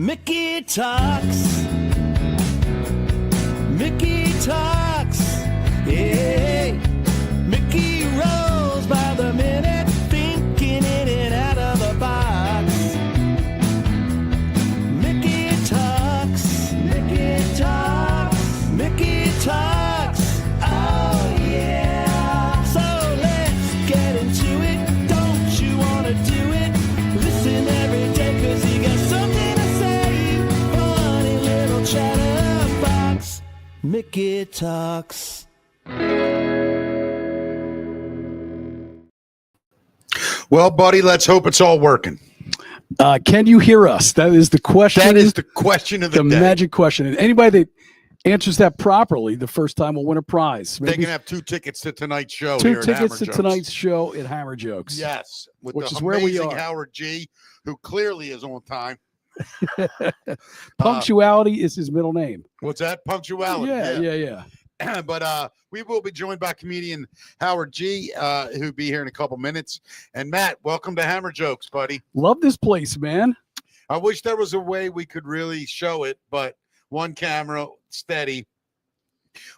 Mickey talks. Mickey talks. Hey, Mickey rolls by the minute, thinking in and out of the box. Mickey talks. Mickey talks. Mickey talks. Oh yeah. So let's get into it. Don't you wanna do it? Listen every day 'cause he got something to say. Funny little chatterbox. Mickey talks. Well, buddy, let's hope it's all working. Can you hear us? That is the question. That is the question of the day. magic question. And anybody that answers that properly the first time will win a prize. They can have 2 tickets to tonight's show. Two here tickets at to tonight's show at HammerJokes. Yes, with which the is where we amazing are. Howard G, who clearly is on time. Punctuality is his middle name. What's that? Punctuality. Yeah. But we will be joined by comedian Howard G, who'll be here in a couple minutes. And Matt, welcome to Hammer Jokes, buddy. Love this place, man. I wish there was a way we could really show it, but one camera, steady.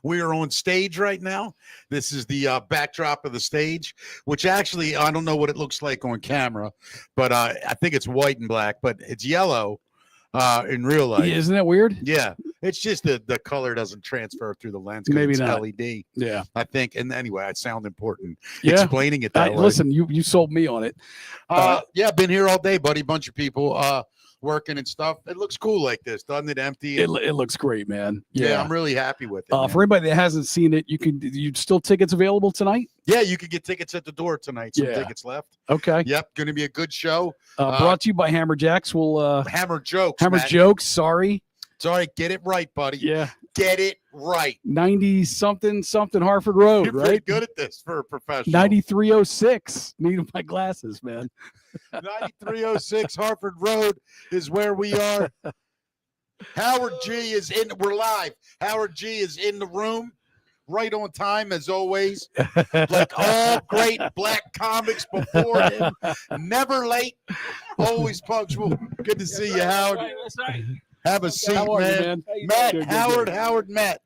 We are on stage right now. This is the backdrop of the stage, which actually, I don't know what it looks like on camera, but I think it's white and black, but it's yellow in real life. Yeah, isn't that weird? Yeah. It's just the color doesn't transfer through the lens. Maybe it's not. LED. Yeah. I think. And anyway, I sound important Explaining it that way. Listen, you sold me on it. Yeah, been here all day, buddy. Bunch of people working and stuff. It looks cool like this, doesn't it? Empty. It looks great, man. Yeah, I'm really happy with it. For anybody that hasn't seen it, you still tickets available tonight? Yeah, you could get tickets at the door tonight. Some tickets left. Okay. Yep, going to be a good show. Brought to you by HammerJacks. We'll Hammer Jokes. HammerJokes. Sorry. Sorry, get it right, buddy. Yeah. Get it right. 90-something Harford Road, You're right? pretty good at this for a professional. 9306. Needed my glasses, man. 9306 Harford Road is where we are. Howard G is in. We're live. Howard G is in the room, right on time as always. Like all great black comics before him. Never late, always punctual. Good to see you, Howard. That's right. Have a seat, How are you, man. man? Matt, Good. Howard, Matt.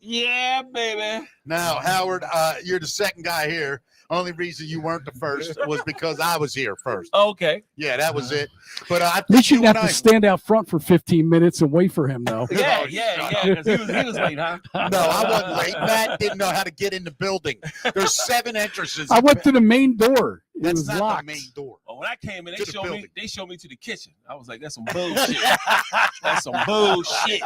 Yeah, baby. Now, Howard, you're the second guy here. Only reason you weren't the first was because I was here first. Okay. Yeah, that was it. But I At least you think didn't have to stand out front for 15 minutes and wait for him, though. Yeah, Oh, because he was late, huh? No, I wasn't late. Matt didn't know how to get in the building. There's 7 entrances. I went to the main door. It That's was not locked. the main door. Well, when I came in, To the building. they showed me to the kitchen. I was like, that's some bullshit. That's some bullshit.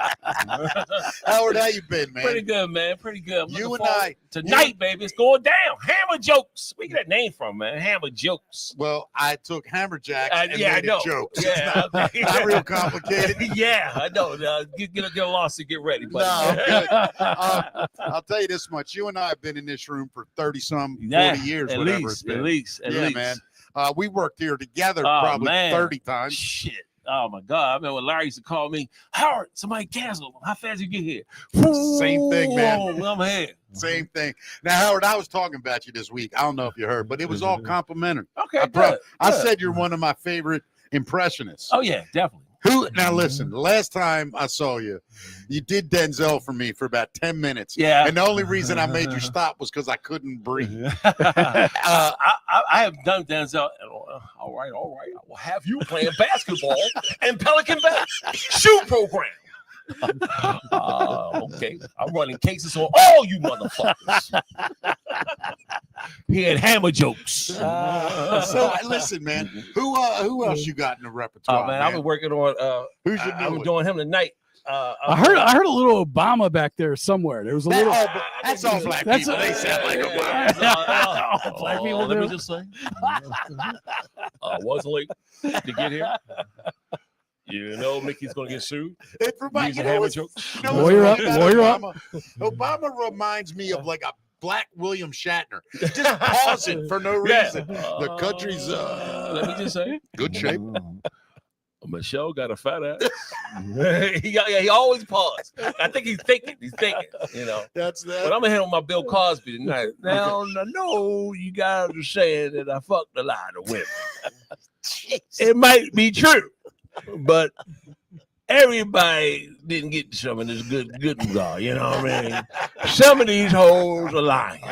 Howard, how you been, man? Pretty good, man. Pretty good. I'm You looking and forward- I- Tonight, baby, it's going down. Hammer Jokes. Where you get that name from, man? Hammer Jokes. Well, I took HammerJacks and Yeah, I made know. it jokes. Yeah, It's not, okay. not real complicated. Yeah, I know. Get a lawsuit. Get ready. But No, good. I'll tell you this much. You and I have been in this room for 30-some, 40 years, at whatever least, it's been. At least. Man. We worked here together Oh, probably man. 30 times. Shit. Oh my God. I remember when Larry used to call me, Howard, somebody canceled. How fast you get here? Same thing, man. Whoa, I'm here. Same thing. Now, Howard, I was talking about you this week. I don't know if you heard, but it was all complimentary. Okay. I said you're one of my favorite impressionists. Oh yeah, definitely. Now listen, the last time I saw you, you did Denzel for me for about 10 minutes. Yeah. And the only reason I made you stop was because I couldn't breathe. I have done Denzel. All right. I will have you playing basketball and Pelican Bay shoe program. Okay. I'm running cases on all you motherfuckers. He had Hammer Jokes. So listen, man, who else you got in the repertoire? Oh man, I've been working on. Who's your I'm new doing him tonight. I heard a little Obama back there somewhere. There was a little. That's all black That's people. a- They sound like Obama. All black people Let me do. just say, wasn't late to get here. You know, Mickey's gonna get sued. It reminds Using you know hammer what's- jokes. you know what's Lawyer up, funny about lawyer up. Obama reminds me of like a black William Shatner. Just pausing for no Yeah. reason. The country's Let me just say, good shape. Michelle got a fat ass. he always paused. I think he's thinking. You know. That's that. But I'm gonna hit on my Bill Cosby tonight. Now, I know you guys are saying that I fucked a lot of women. It might be true, but everybody didn't get some of this good God. You know what I mean? Some of these hoes are lying.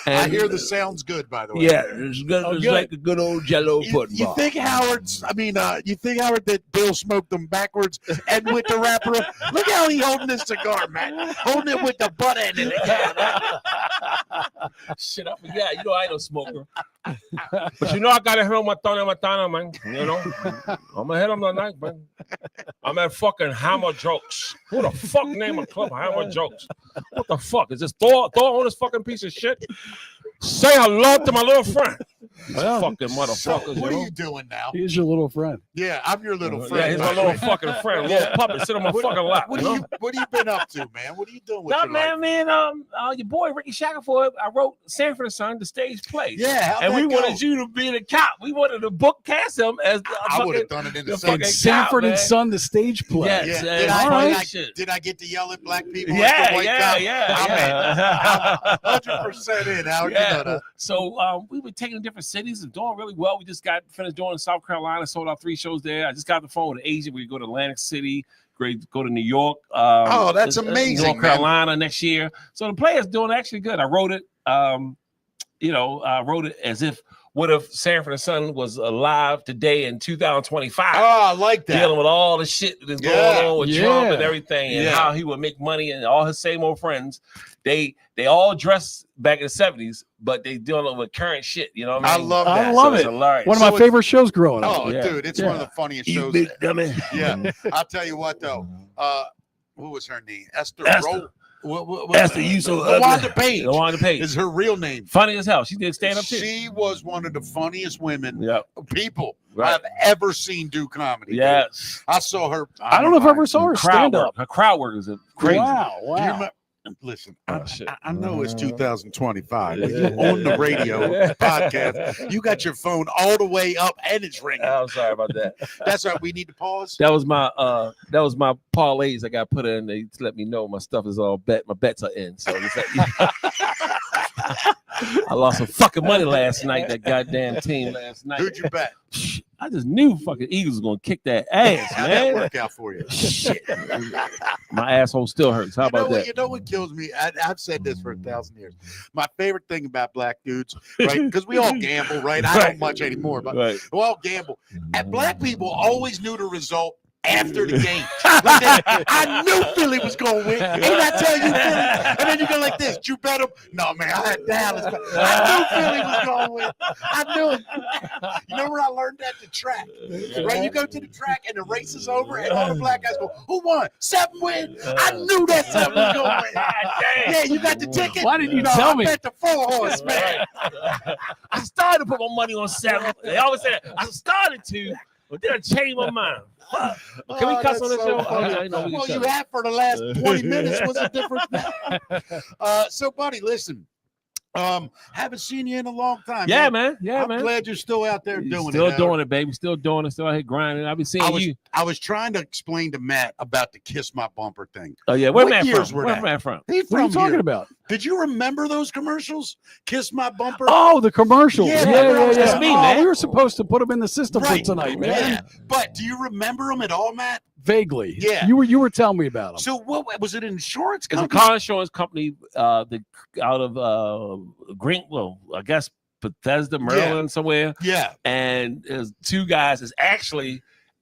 I hear the sounds good, by the way. Yeah, it's good. It's like a good old Jello pudding. You think Howard's? I mean, you think Howard that Bill smoked them backwards and with the wrapper? Look how he holding this cigar, man. Holding it with the butt end in it. Shit, I forgot. You know I ain't no smoker. But you know I gotta hit on my thana, man. You know, I'm gonna hit on the night, man. I'm at fucking HammerJokes. Who the fuck name a club HammerJokes? What the fuck is this? Thor on this fucking piece of shit. Say hello to my little friend. Well, Fucking motherfuckers. What you are know? you doing now? He's your little friend. Yeah, I'm your little Yeah, friend. he's my little fucking friend. Little puppet sit on my fucking lap. What you know? What have you been up to, man? What are you doing with Nah, your life? man. Your boy Ricky Shackelford. I wrote Sanford and Son, the stage play. Yeah, how'd and we that go? wanted you to be the cop. We wanted to book cast him as the I would have fucking. done it in the the same. fucking Sanford cop, and man. Son, the stage play. Yes, Yeah. all right. Did I get to yell at black people? like the white cop? I'm 100% in. Howard, you know that. So we were taking different cities and doing really well. We just got finished doing South Carolina, sold out 3 shows there. I just got the phone with an agent. We go to Atlantic City, go to New York. Oh, that's amazing, North Carolina next year. So the play is doing actually good. I wrote it. I wrote it as if what if Sanford and Son was alive today in 2025. Oh, I like that. Dealing with all the shit that's going on with Trump and everything, and how he would make money, and all his same old friends. They all dress back in the 70s, but they dealing with current shit. You know what I mean? I love that. I love It's it. hilarious. One of my favorite shows growing up. Oh, Yeah. dude, it's one of the funniest You shows. big dummy. Yeah, I'll tell you what though. What was her name? Esther. Esther, you so Wanda ugly. Page. Wanda Page Is her real name. funny as hell. She did stand up too. She was one of the funniest women people Right. I've ever seen do comedy. Yes. Dude. I saw her. I don't know if I ever saw her stand up. Her crowd work is crazy. Wow. Do you remember- Listen, I know it's 2025. But Yeah. you on the radio podcast. You got your phone all the way up and it's ringing. I'm sorry about that. That's right. We need to pause. That was my parlays I got put in. They let me know my stuff is all bet. My bets are in. So it's like, I lost some fucking money last night. That goddamn team last night. Who'd you bet? I just knew fucking Eagles was gonna kick that ass, How'd that man. work out for you? Shit. My asshole still hurts. How about that? You know what kills me? I've said this for 1,000 years. My favorite thing about black dudes, right? Because we all gamble, right? I don't much anymore, but Right. we all gamble. And black people always knew the result after the game. Like I knew Philly was going to win. Ain't I tell you, Philly? And then you go like this. Did you bet them? No, man, I had Dallas. I knew Philly was going to win. I knew it. You know where I learned that? The track. Right? You go to the track and the race is over and all the black guys go, who won? 7 win. I knew that 7 was going to win. Yeah, you got the ticket? Why didn't you No, tell I me? bet the 4 horse, man. I started to put my money on 7. They always say that. I started to, but then I changed my mind. Fuck. Can we cuss on this show? I know we can Well, you cuss. have for the last 20 minutes. What's the difference? So, buddy, listen. Haven't seen you in a long time. Yeah, man. Yeah, I'm man. glad you're still out there doing Still it. doing it, baby. Still doing it. Still out here grinding. I've been seeing you. I was trying to explain to Matt about the Kiss My Bumper thing. Oh yeah, where What Matt years from? were Where that? Matt from? He What are you from talking here. about? Did you remember those commercials? Kiss My Bumper. Oh, the commercials. Yeah, Yeah. that's me, man. We were supposed to put them in the system Right. for tonight, man. Yeah. But do you remember them at all, Matt? Vaguely. Yeah. You were telling me about them. So what was it? An insurance It's a company? car insurance company. Out of Greenville, I guess Bethesda, Maryland, somewhere. Yeah. And there's 2 guys.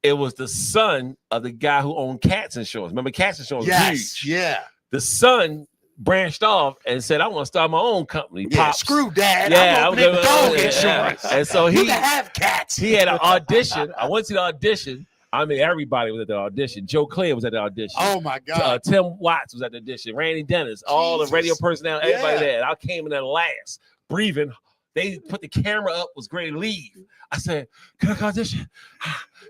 It was the son of the guy who owned Cats Insurance. Remember, Cats Insurance was Yes. huge. Yeah. The son branched off and said, "I want to start my own company." Yeah. Pops. Screw Dad. Yeah, I'm opening dog yeah. insurance. And so You he can have cats. he had an audition. I went to the audition. I mean, everybody was at the audition. Joe Clare was at the audition. Oh my God. Tim Watts was at the audition. Randy Dennis, all Jesus. the radio personnel, everybody Yeah. there. And I came in there last, breathing. They put the camera up, was great to leave. I said, "Can I audition?"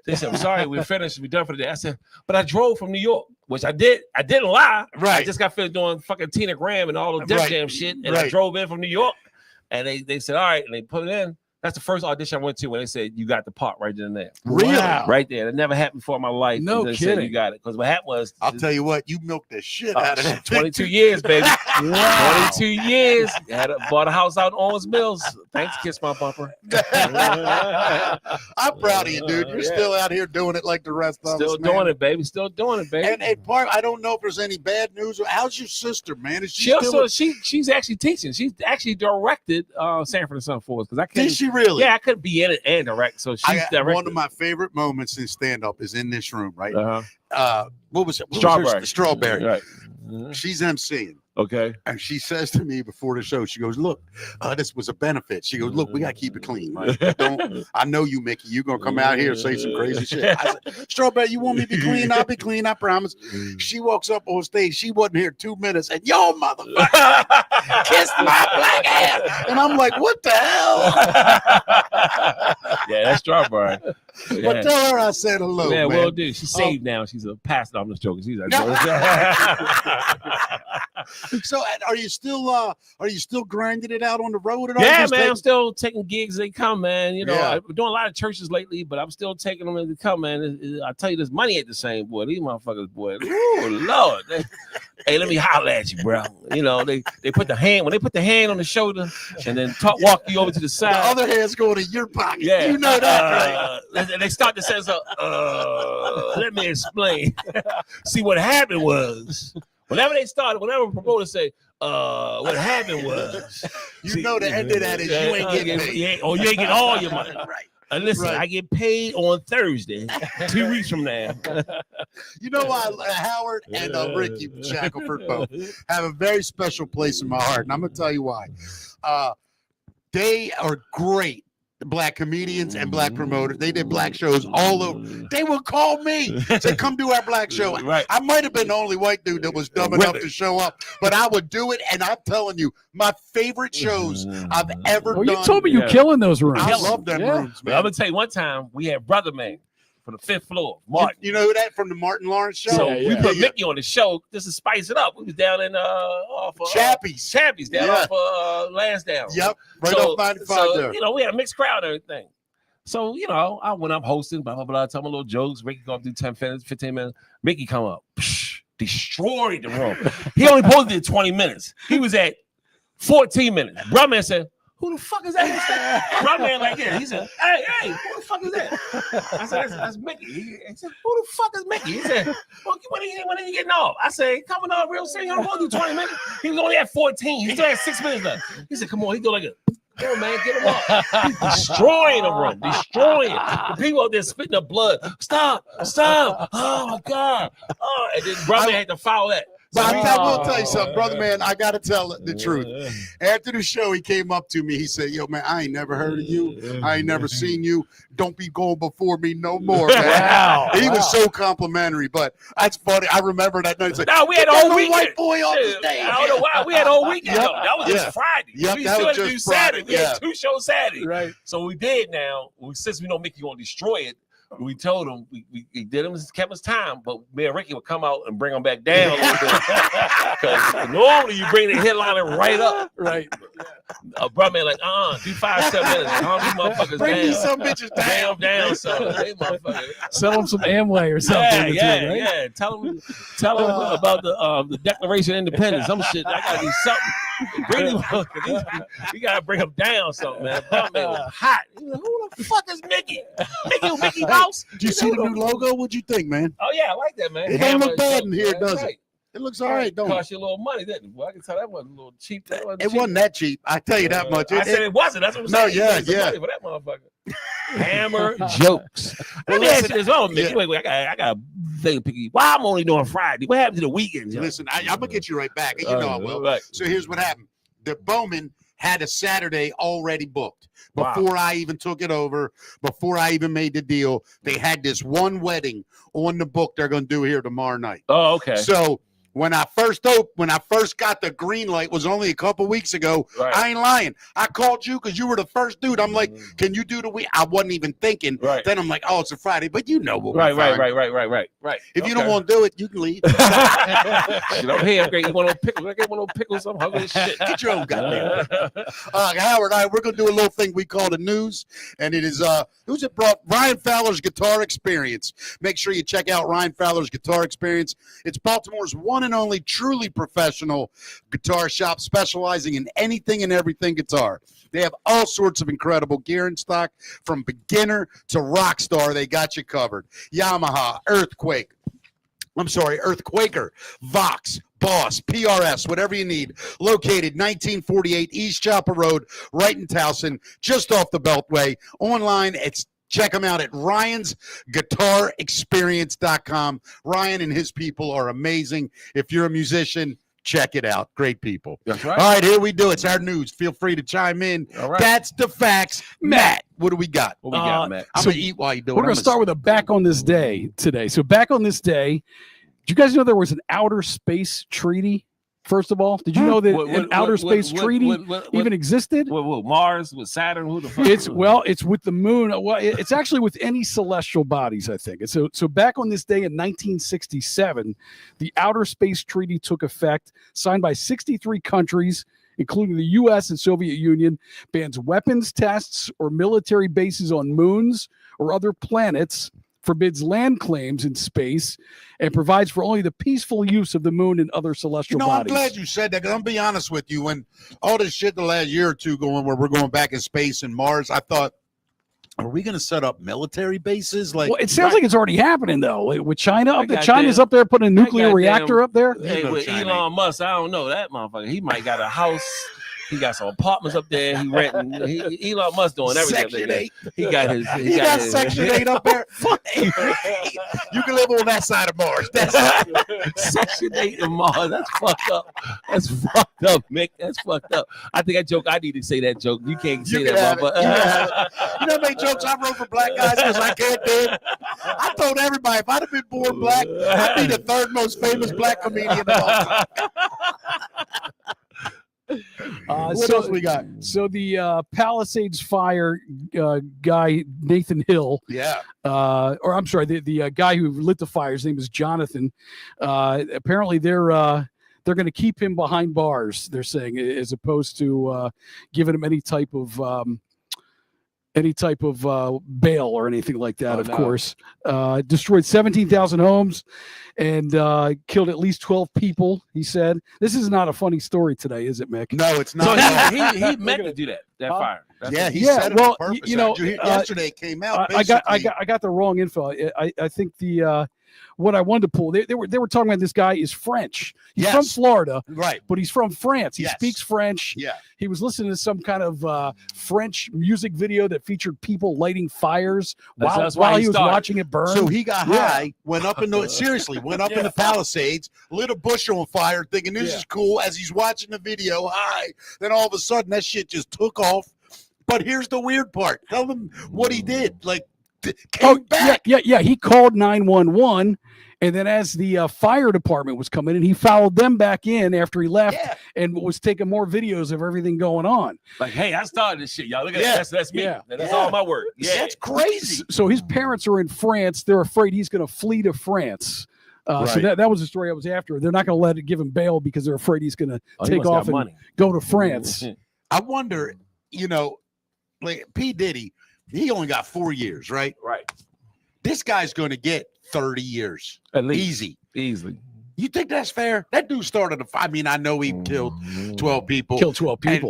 They said, "I'm sorry, we're finished. We're done for the day." I said, "But I drove from New York," which I did. I didn't lie. Right. I just got finished doing fucking Tina Graham and all the Def Right. Jam shit. And Right. I drove in from New York. And they said, "All right," and they put it in. That's the first audition I went to when they said you got the part right then and there. Really? Wow. Right there. That never happened before in my life. No They said kidding. you got it. Because what happened was I'll tell you what, you milked the shit out of that. 22 years, baby. Wow. 22 years. Bought a house out in Owens Mills. Thanks, Kiss My Bumper. I'm proud of you, dude. You're still out here doing it like the rest of Still us, man. doing it, baby. Still doing it, baby. And Park, I don't know if there's any bad news. How's your sister, man? Is she She still also she's actually teaching. She's actually directed Sanford and Son for us because I couldn't. Did she really? Yeah, I couldn't be in it and direct. So she's directed. One of my favorite moments in stand-up is in this room, right? What was it? Strawberry. Strawberry. Right. She's emceeing. Okay. And she says to me before the show, she goes, look, this was a benefit. She goes, look, we got to keep it clean. Right? I know you, Mickey. You're going to come out here and say some crazy shit. I said, Strawberry, you want me to be clean? I'll be clean. I promise. She walks up on stage. She wasn't here 2 minutes. And yo, motherfucker, kiss my black ass. And I'm like, what the hell? Yeah, that's Strawberry. But tell her I said hello, Yeah, man. will do. She's saved now. She's a pastor. I'm just joking. She's like, So are you still grinding it out on the road at all? yeah, Just man. take- I'm still taking gigs as they come, man. You know, Yeah. I'm doing a lot of churches lately, but I'm still taking them as they come, man. I tell you, this money ain't the same, boy. These motherfuckers, boy. Ooh, Lord. Hey, let me holler at you, bro. You know, they put the hand when they put the hand on the shoulder and then walk you over to the the side. other hand's going in your pocket. Yeah, You know that, right? They start to say, let me explain. See, what happened was, whenever a promoter say, what happened was, You know the end of that is you ain't getting paid. you ain't getting all your money. Right. And listen, Right. I get paid on Thursday, 2 weeks from now. You know why Howard and Ricky Shackelford both have a very special place in my heart, and I'm gonna tell you why. They are great black comedians and black promoters. They did black shows all over. They would call me, say, come do our black show. Right. I might have been the only white dude that was dumb enough to show up, but I would do it. And I'm telling you, my favorite shows I've ever Well, done. you told me you Yeah. killing those rooms. I love them rooms, But man. I'm gonna tell you, one time we had Brother Man from the 5th floor, Martin. You know who that from the Martin Lawrence show? So Yeah, we yeah. put Mickey on the show just to spice it up. We was down in off Chappies. Chappies down Yeah. off Lansdowne. Yep, right So- off 95 so, there. You know, we had a mixed crowd and everything. So, you know, I went up hosting, blah, blah, blah, tell my little jokes. Ricky go up do 10 minutes, 15 minutes. Mickey come up, destroyed the room. He only posted it 20 minutes. He was at 14 minutes. Brother said, who the fuck is that? Brother man like that. He said, hey, who the fuck is that? I said, that's Mickey. He said, who the fuck is Mickey? He said, well, when are you getting off? I said, coming off real soon. You don't want to do 20 minutes. He was only at 14. He still had 6 minutes left. He said, come on. He go like a, come on, man, get him up. He's destroying the room, destroying. The people out there spitting up blood. Stop. Oh, my God. Oh, and then brother had to foul that. But I will tell you something, brother man. I gotta tell the truth. After the show, he came up to me. He said, "Yo, man, I ain't never heard of you. I ain't never seen you. Don't be going before me no more, man." Wow. He was so complimentary. But that's funny. I remember that night. He's like, No, we had "Get a that whole little weekend. white boy off the Yeah, stage." I don't know why. We had a whole weekend. Yep. Though. That was Yeah. just Friday. Yep, We that still was had to do just Friday. Saturday. We had Yeah. 2 shows Saturday. Right. So we did now. Since we know Mickey gonna destroy it, we told him we did him, kept his time, but me and Ricky would come out and bring him back down a little bit. Because normally you bring the headliner right up. Right. Brother man like, do 5-7 minutes. Calm these motherfuckers Bring down. these some bitches down. Down, so they motherfuckers. Sell them some Amway or something. Yeah. Tell them about the Declaration of Independence. Some shit. I gotta do something. Bring them, we gotta bring them down, something, man. Brother man was hot. He was like, who the fuck is Mickey? Mickey Mouse. Did you see the new logo? What'd you think, man? Oh yeah, I like that, man. It don't look Hammer bad jokes, in here, man. does it? Right. It looks all right, don't it? Cost you a little money, didn't it? Well, I can tell that wasn't a little cheap. That wasn't It cheap. wasn't that cheap. I tell you that much. I said it wasn't. That's what I'm No, saying. yeah, You paid some yeah. money for that motherfucker. Hammer jokes. Let me listen, ask you this. Oh, Mickey, yeah. wait, I got a thing picky. Why I'm only doing Friday? What happened to the weekends? yo? Listen, I'm gonna get you right back. You know I will. Right. So here's what happened. The Bowman had a Saturday already booked Wow. before I even took it over, before I even made the deal. They had this one wedding on the book they're going to do here tomorrow night. Oh, okay. So when I first got the green light was only a couple weeks ago. Right. I ain't lying. I called you because you were the first dude. I'm like, can you do the week? I wasn't even thinking. Right. Then I'm like, oh, it's a Friday, but you know what? Right. If you don't want to do it, you can leave. Shit, I'm here. I'm getting one of those pickles. I get one of those pickles. I'm hungry as shit. Get your own goddamn. Howard, we're gonna do a little thing we call the news, and it is who's it brought? Ryan Fowler's Guitar Experience. Make sure you check out Ryan Fowler's Guitar Experience. It's Baltimore's one and only truly professional guitar shop specializing in anything and everything guitar. They have all sorts of incredible gear in stock, from beginner to rock star. They got you covered. Yamaha, Earthquaker, Vox, Boss, PRS, whatever you need. Located 1948 East Chopper Road, right in Towson, just off the Beltway. Online, check them out at Ryan'sGuitarExperience.com. Ryan and his people are amazing. If you're a musician, check it out. Great people. That's right. All right, here we do. It's our news. Feel free to chime in. All right. That's the facts. Matt, what do we got? What we got, Matt? I'm going to eat while you do it. We're going to start with a back on this day today. So back on this day, did you guys know there was an outer space treaty? First of all, did you know that an outer space treaty even existed? What, Mars, with Saturn? Who the fuck? It's with the moon. Well, it's actually with any celestial bodies, I think. And so back on this day in 1967, the Outer Space Treaty took effect, signed by 63 countries, including the U.S. and Soviet Union, bans weapons tests or military bases on moons or other planets, forbids land claims in space, and provides for only the peaceful use of the moon and other celestial bodies. I'm glad you said that, because I'm be honest with you. When all this shit the last year or two going where we're going back in space and Mars, I thought, are we going to set up military bases? Like, well, it sounds like it's already happening, though, with China up there. got China's up there putting a nuclear reactor up there. Hey, with China. Elon Musk, I don't know that motherfucker. He might got a house. He got some apartments up there. He renting. Elon Musk doing everything. Section 8. He got his. He got Section 8 up there. You can live on that side of Mars. That's Section 8 in Mars. That's fucked up. That's fucked up, Mick. That's fucked up. I think that joke. I need to say that joke. You can't say that, but you know how many jokes I wrote for black guys because I can't do it? I told everybody if I'd have been born black, I'd be the third most famous black comedian of all time. What else we got? So the Palisades fire guy, Nathan Hill. Yeah. Or I'm sorry, the guy who lit the fire, his name is Jonathan. Apparently they're going to keep him behind bars, they're saying, as opposed to giving him any type of bail or anything like that. Of course, destroyed 17,000 homes and killed at least 12 people. He said, "This is not a funny story today, is it, Mick?" No, it's So not. he meant to do that fire. Yeah, he said it on purpose. you know, yesterday it came out. I got the wrong info. I think what I wanted to pull, they were talking about this guy is French. He's from Florida, right? But he's from France. He speaks French. Yeah. He was listening to some kind of French music video that featured people lighting fires while he was watching it burn. So he got high, went up in the Palisades, lit a bush on fire, thinking this is cool. As he's watching the video, high, then all of a sudden that shit just took off. But here's the weird part. Tell them what he did. Like, came back. Yeah. He called 911, and then as the fire department was coming in, he followed them back in after he left and was taking more videos of everything going on. Like, hey, I started this shit, y'all. Look at that. That's me. Yeah. That's all my work. Yeah, that's crazy. So his parents are in France. They're afraid he's going to flee to France. So that was the story I was after. They're not going to give him bail because they're afraid he's going to take off and go to France. I wonder, like P. Diddy, he only got 4 years, right? Right. This guy's going to get 30 years. At least. Easily. You think that's fair? That dude started I know he killed 12 people. And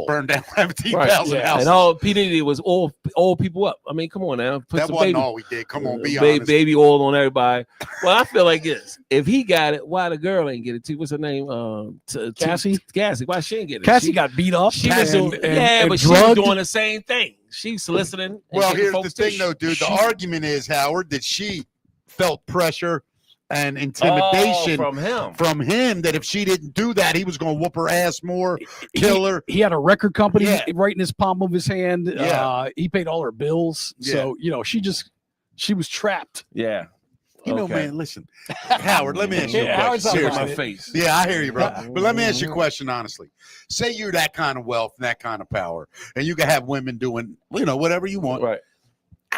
burned down 17,000 houses. And all P. Diddy was all people up. I mean, come on now. Put that wasn't all we did. Come on, be honest. Baby oil on everybody. Well, I feel like this. If he got it, why the girl ain't get it too? What's her name? Cassie? Cassie. Why she ain't get it? Cassie got beat up. She was doing, but she was doing the same thing. She's soliciting. Well, here's the thing, though, dude. The argument is, Howard, that she felt pressure and intimidation from him that if she didn't do that, he was going to whoop her ass more, kill her. He had a record company right in his palm of his hand. Yeah. He paid all her bills. Yeah. So, she was trapped. Yeah. You know, Okay. man, listen, Howard, let me ask you a Howard's question. not Serious, my Seriously. face. Yeah, I hear you, bro. But let me ask you a question honestly. Say you're that kind of wealth and that kind of power, and you can have women doing, whatever you want. Right.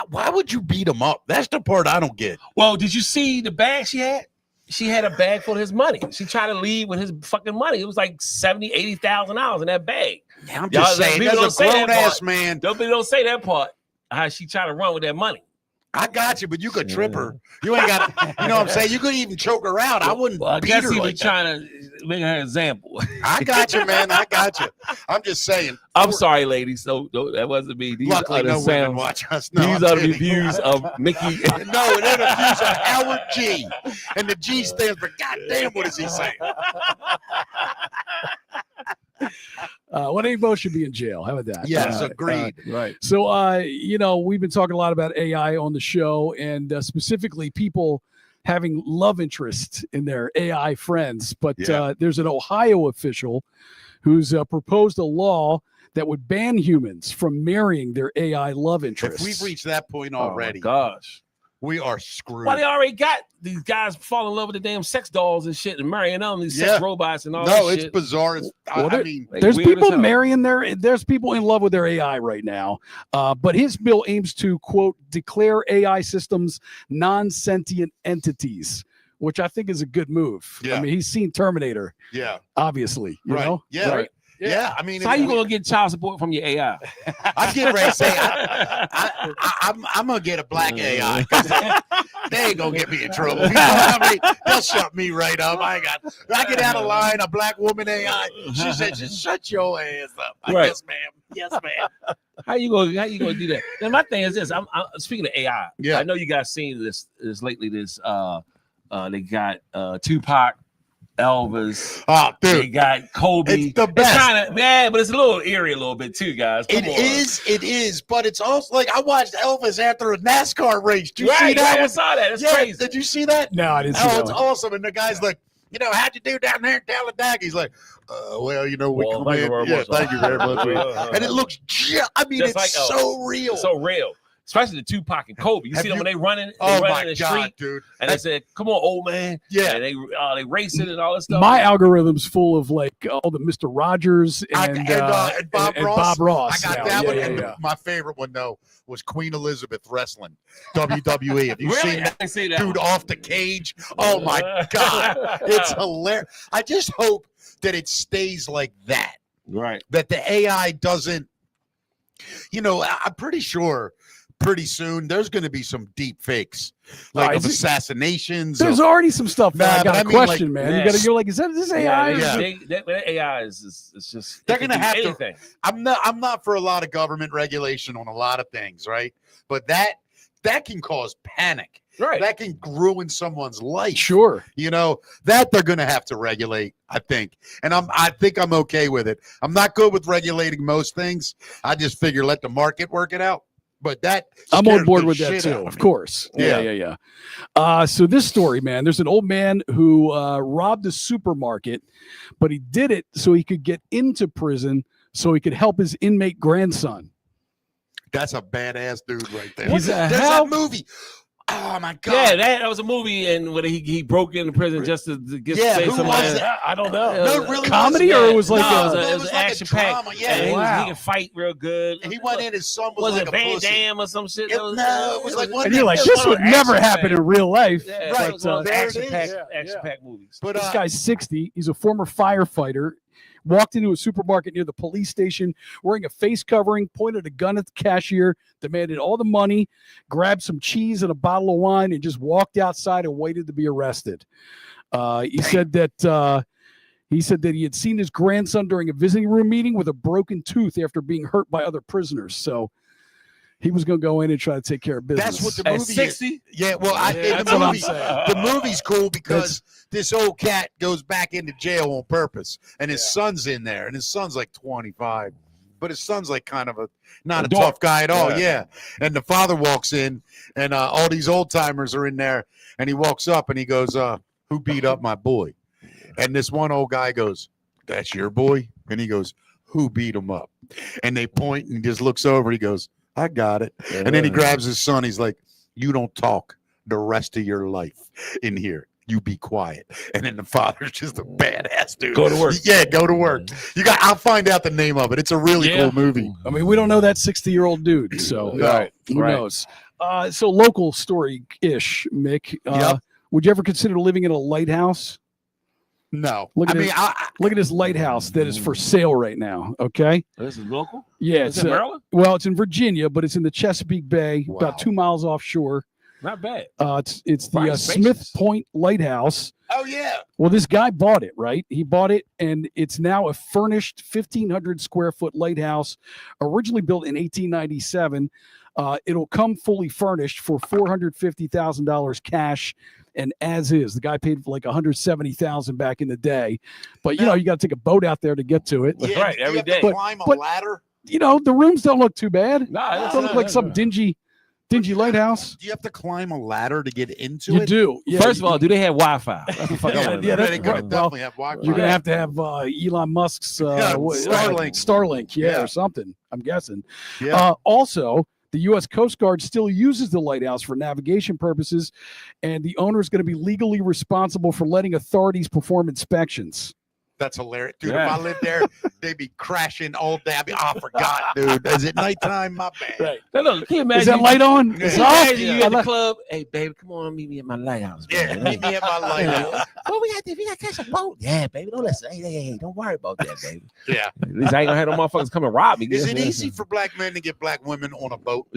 Why would you beat them up? That's the part I don't get. Well, did you see the bag she had? She had a bag full of his money. She tried to leave with his fucking money. It was like $70,000, $80,000 in that bag. Yeah, I'm Y'all, just saying, people there's don't a say that grown ass part. man. Don't say that part. How she tried to run with that money. I got you, but you could trip her. You ain't got, you know what I'm saying? You could even choke her out. I wouldn't Well, I beat guess her he like was that. trying to make her an example. I got you, man. I got you. I'm just saying. I'm sorry, ladies. So that wasn't me. These Luckily, are the no women sounds. watch us. No, These I'm are the kidding. reviews of Mickey. No, they're the views of Howard G. And the G stands for goddamn, what is he saying? Well, they both should be in jail. How about that? Yes, agreed. Right. So, we've been talking a lot about AI on the show, and specifically people having love interest in their AI friends. But Yeah. there's an Ohio official who's proposed a law that would ban humans from marrying their AI love If interests. we've reached that point Oh my already, gosh. we are screwed. Well, they already got these guys fall in love with the damn sex dolls and shit and marrying them, these Yeah. sex robots and all No, that it's shit. bizarre. It's, Well, I mean, Like, There's weird as people hell. marrying there's people in love with their AI right now. But his bill aims to, quote, declare AI systems non-sentient entities, which I think is a good move. Yeah. I mean, he's seen Terminator, yeah, obviously, you right. know? Yeah, Right. yeah. I mean, So how you gonna get child support from your AI? I'm getting ready to say, I'm gonna get a black AI because they ain't gonna get me in trouble. You know what I mean? They'll shut me right up. I get out of line. A black woman AI. She said, "Just shut your ass up." Right. Yes, ma'am. Yes, ma'am. How you gonna do that? And my thing is this: I'm speaking of AI. Yeah. I know you guys seen this lately. This they got Tupac, Elvis. Oh, They dude. got Kobe. It's the best. kind of but it's a little eerie a little bit too, guys. Come on. It is, but it's also like I watched Elvis after a NASCAR race. Did you see Right, that? I saw that. It's Yeah, crazy. did you see that? No, I didn't see Oh, that it's one. awesome. And the guy's like, how'd you do down there in Talladega? He's like, well, we Well, come thank you in. very Yeah, much. thank you very much. And it looks, I mean, Just it's like so real. It's so real. Especially the Tupac and Kobe. You Have see them you- when they running, oh running my in the God, street, dude. and they said, "Come on, old man." Yeah. And they racing and all that stuff. My algorithm's full of like all the Mr. Rogers and Bob Ross. Bob Ross. I got now. that Yeah, one. yeah, And yeah. my favorite one, though, was Queen Elizabeth Wrestling, WWE. Have you Really? seen I that? didn't see that. Dude off the cage. Oh, my God. It's hilarious. I just hope that it stays like that, Right. that the AI doesn't, I'm pretty sure pretty soon there's going to be some deep fakes, like of is it- assassinations. There's of- already some stuff that Nah, I got but I to mean, like, question, man. yeah. You gotta go like, is this AI? or is Yeah. it- That AI is just They're it can gonna do have to- anything. I'm not for a lot of government regulation on a lot of things, right? But that can cause panic. Right. That can ruin someone's life. Sure. That they're going to have to regulate, I think. And I think I'm okay with it. I'm not good with regulating most things. I just figure let the market work it out. But that I'm scares on board the with that shit out too, of me. course. Yeah. So this story, man, there's an old man who robbed a supermarket, but he did it so he could get into prison so he could help his inmate grandson. That's a badass dude right there. He's a There's hell- that movie. Oh my God. Yeah, that was a movie, and when he broke into prison just to get Yeah, say who somebody. was that? I don't know. No, it really Comedy wasn't. or it was like no, a- it was like an a action pack. drama, yeah. And Wow. he can fight real good. And he went in, his son was Was like it a Van pussy. Damme or some shit? It was like one And you're like, It was this one would of those never action happen pack. in real life. Yeah, Right, it was one of those there it action is. pack Yeah. movies. But This guy's 60. He's a former firefighter. Walked into a supermarket near the police station wearing a face covering, pointed a gun at the cashier, demanded all the money, grabbed some cheese and a bottle of wine, and just walked outside and waited to be arrested. He said that he had seen his grandson during a visiting room meeting with a broken tooth after being hurt by other prisoners. So he was going to go in and try to take care of business. That's what the At movie is. 60? Yeah, well, that's what I'm saying. The movie's cool because this old cat goes back into jail on purpose, and his son's in there, and his son's like 25, but his son's like kind of not a dork. tough guy at all. Yeah. Yeah, and the father walks in, and all these old timers are in there, and he walks up and he goes, "Who beat up my boy?" And this one old guy goes, "That's your boy," and he goes, "Who beat him up?" And they point, and he just looks over. He goes, "I got it." And then he grabs his son. He's like, "You don't talk. the rest of your life in here. You be quiet. And then the father's just a badass dude. Go to work. Yeah, go to work. I'll find out the name of it. It's a really cool movie. I mean, we don't know that 60-year-old dude, so who knows? So local story-ish, Mick. Would you ever consider living in a lighthouse? No. Look at this lighthouse that is for sale right now. Okay. This is local? Yeah. It's in Maryland? Well, it's in Virginia, but it's in the Chesapeake Bay, about 2 miles offshore. Not bad. It's the Smith Point Lighthouse. Oh, yeah. Well, this guy bought it, right? He bought it, and it's now a furnished 1,500 square foot lighthouse, originally built in 1897. It'll come fully furnished for $450,000 cash, and as is. The guy paid for like $170,000 back in the day, but you know you got to take a boat out there to get to it. Yeah, right, every day. Climb a ladder. You know the rooms don't look too bad. Nah, It don't look like some dingy lighthouse. Do you have to climb a ladder to get into You it? do. Yeah, First of all, do they have Wi-Fi? That's the fuck I wanna know. they right. definitely have Wi-Fi. You're gonna have to have Elon Musk's Starlink, Yeah. or something. I'm guessing. Yeah. Also, the U.S. Coast Guard still uses the lighthouse for navigation purposes, and the owner is going to be legally responsible for letting authorities perform inspections. That's hilarious. Dude, Yeah. if I lived there, they'd be crashing all day. I'd be, I forgot, dude. Is it nighttime? My bad. Right. No, look, can you imagine? Is that light on? Yeah. It's You off. imagine you at the club. Hey, baby, come on, meet me at my lighthouse. Yeah, baby. meet me at my lighthouse. Oh, we got to catch a boat. Yeah, baby, don't listen. Hey, don't worry about that, baby. Yeah. At least I ain't gonna have no motherfuckers come and rob me. Is it easy for black men to get black women on a boat?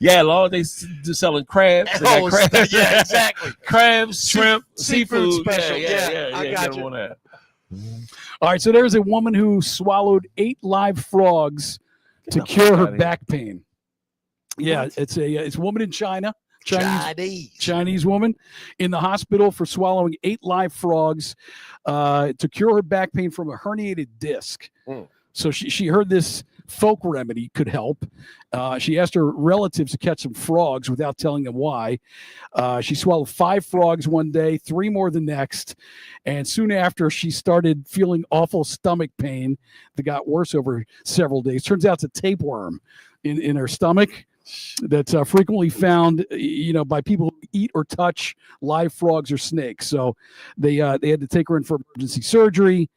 Yeah, Lord, they selling crabs. They got crabs. Yeah, exactly. Crabs, shrimp, seafood seafood. special. Yeah, I get got them you. on that. All right, so there's a woman who swallowed 8 live frogs to the cure fuck her outta here. back pain. Yeah, it's a woman in China. Chinese. Chinese woman in the hospital for swallowing 8 live frogs to cure her back pain from a herniated disc. Mm. So she heard this folk remedy could help. She asked her relatives to catch some frogs without telling them why. She swallowed 5 frogs one day, 3 more the next. And soon after, she started feeling awful stomach pain that got worse over several days. Turns out it's a tapeworm in her stomach that's frequently found, by people who eat or touch live frogs or snakes. So they had to take her in for emergency surgery.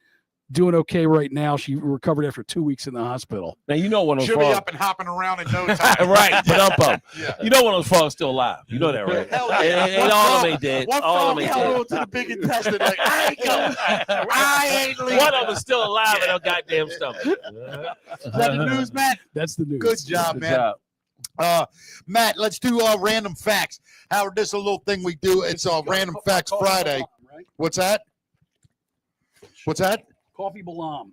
Doing okay right now. She recovered after 2 weeks in the hospital. Now you know one of those She'll be frogs. up and hopping around in no time. Right, but up 'em. Yeah. You know one of those frogs still alive. You know that, right? Hell yeah. And all of them ain't dead. One All of frog them ain't held dead. on to the big intestine like, I ain't going. I ain't leaving. One of them is still alive in her goddamn stomach. Is that the news, Matt? That's the news. Good job, Good man. job. Matt, let's do random facts. Howard, this is a little thing we do. It's Random Facts Friday. What's that? What's that? Coffee Balam.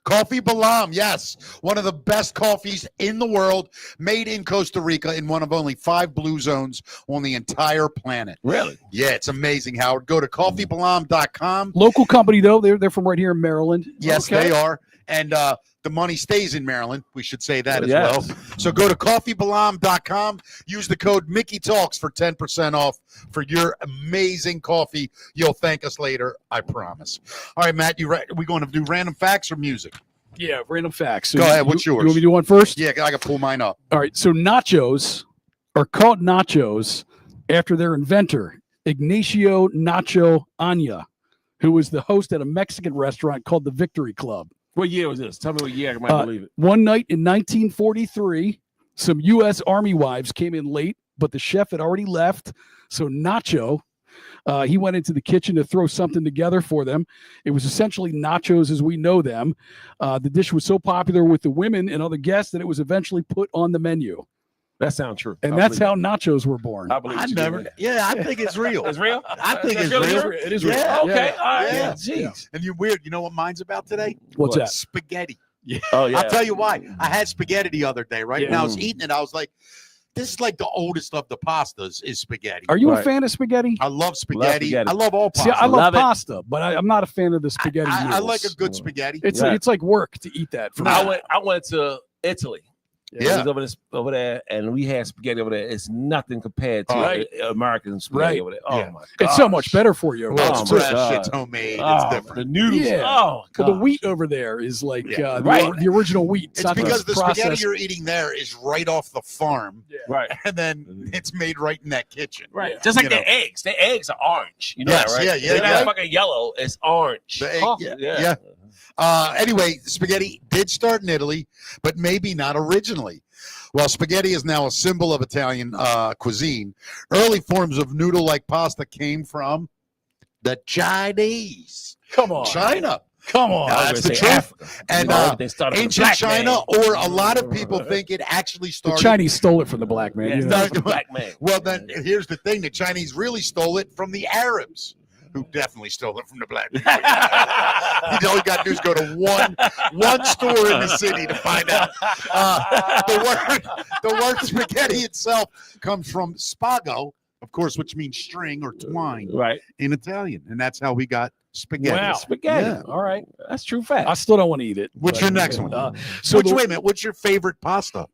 Coffee Balam, yes. One of the best coffees in the world, made in Costa Rica in one of only 5 blue zones on the entire planet. Really? Yeah, it's amazing, Howard. Go to coffeebalam.com. Local company, though. They're from right here in Maryland. Yes, Okay. they are. And the money stays in Maryland. We should say that as Yes. well. So go to coffeebalam.com. Use the code Mickey Talks for 10% off for your amazing coffee. You'll thank us later, I promise. All right, Matt, we going to do random facts or music? Yeah, random facts. So Go ahead. What's you yours? want me to do one first? Yeah, I can pull mine up. All right. So nachos are called nachos after their inventor, Ignacio Nacho Anya, who was the host at a Mexican restaurant called the Victory Club. What year was this? Tell me what year I might believe it. One night in 1943, some U.S. Army wives came in late, but the chef had already left. So Nacho, he went into the kitchen to throw something together for them. It was essentially nachos as we know them. The dish was so popular with the women and other guests that it was eventually put on the menu. That sounds true. And I that's believe how nachos were born. I believe I it's never. true. Yeah, I think it's real. It's real? I think it's really real. true? It is real. Yeah. Okay. All right. Yeah. Jeez. And you're weird. You know what mine's about today? What's that? Spaghetti. Oh, yeah. I'll tell you why. I had spaghetti the other day, right? Yeah. And I was eating it. I was like, this is like the oldest of the pastas is spaghetti. Are you a Right. fan of spaghetti? I love spaghetti. spaghetti. I love all See, pasta. I love Love it. pasta, but I'm not a fan of the spaghetti. I noodles. like a good spaghetti. It's Right. it's like work to eat that. For me. I went to Italy Yeah. It was over there, and we had spaghetti over there. It's nothing compared to Right. American spaghetti Right. over there. Oh Yeah. my god, It's so much better for you. Well, Right? it's my fresh, God. it's homemade, Oh, it's different. the noodles. Yeah. Oh, But the gosh. wheat over there is like Yeah. the original wheat. It's not because the processed. spaghetti you're eating there is right off the farm, Right. and then it's made right in that kitchen. Right. Yeah. Just like You their know. eggs. Their eggs are orange. You know Yes, that, right? yeah, yeah, They're yeah. not fucking yellow. It's orange. The egg- Oh, yeah. Anyway, spaghetti did start in Italy, but maybe not originally. While spaghetti is now a symbol of Italian cuisine, early forms of noodle-like pasta came from the Chinese. Come on. China. Come on. I That's was the gonna say truth. Africa. And, You know, everything started from the Ancient black China, man. or a lot of people think it actually The started. Chinese stole it from the black man. Yeah, you it know? started from the black man. Well, then here's the thing: the Chinese really stole it from the Arabs, who definitely stole it from the black people. You only got to do is go to one store in the city to find out. The word spaghetti itself comes from spago, of course, which means string or twine Right. in Italian, and that's how we got spaghetti. Wow. Spaghetti. Yeah. All right. That's true fact. I still don't want to eat it. What's but- your next one? So Wait a minute. What's your favorite pasta?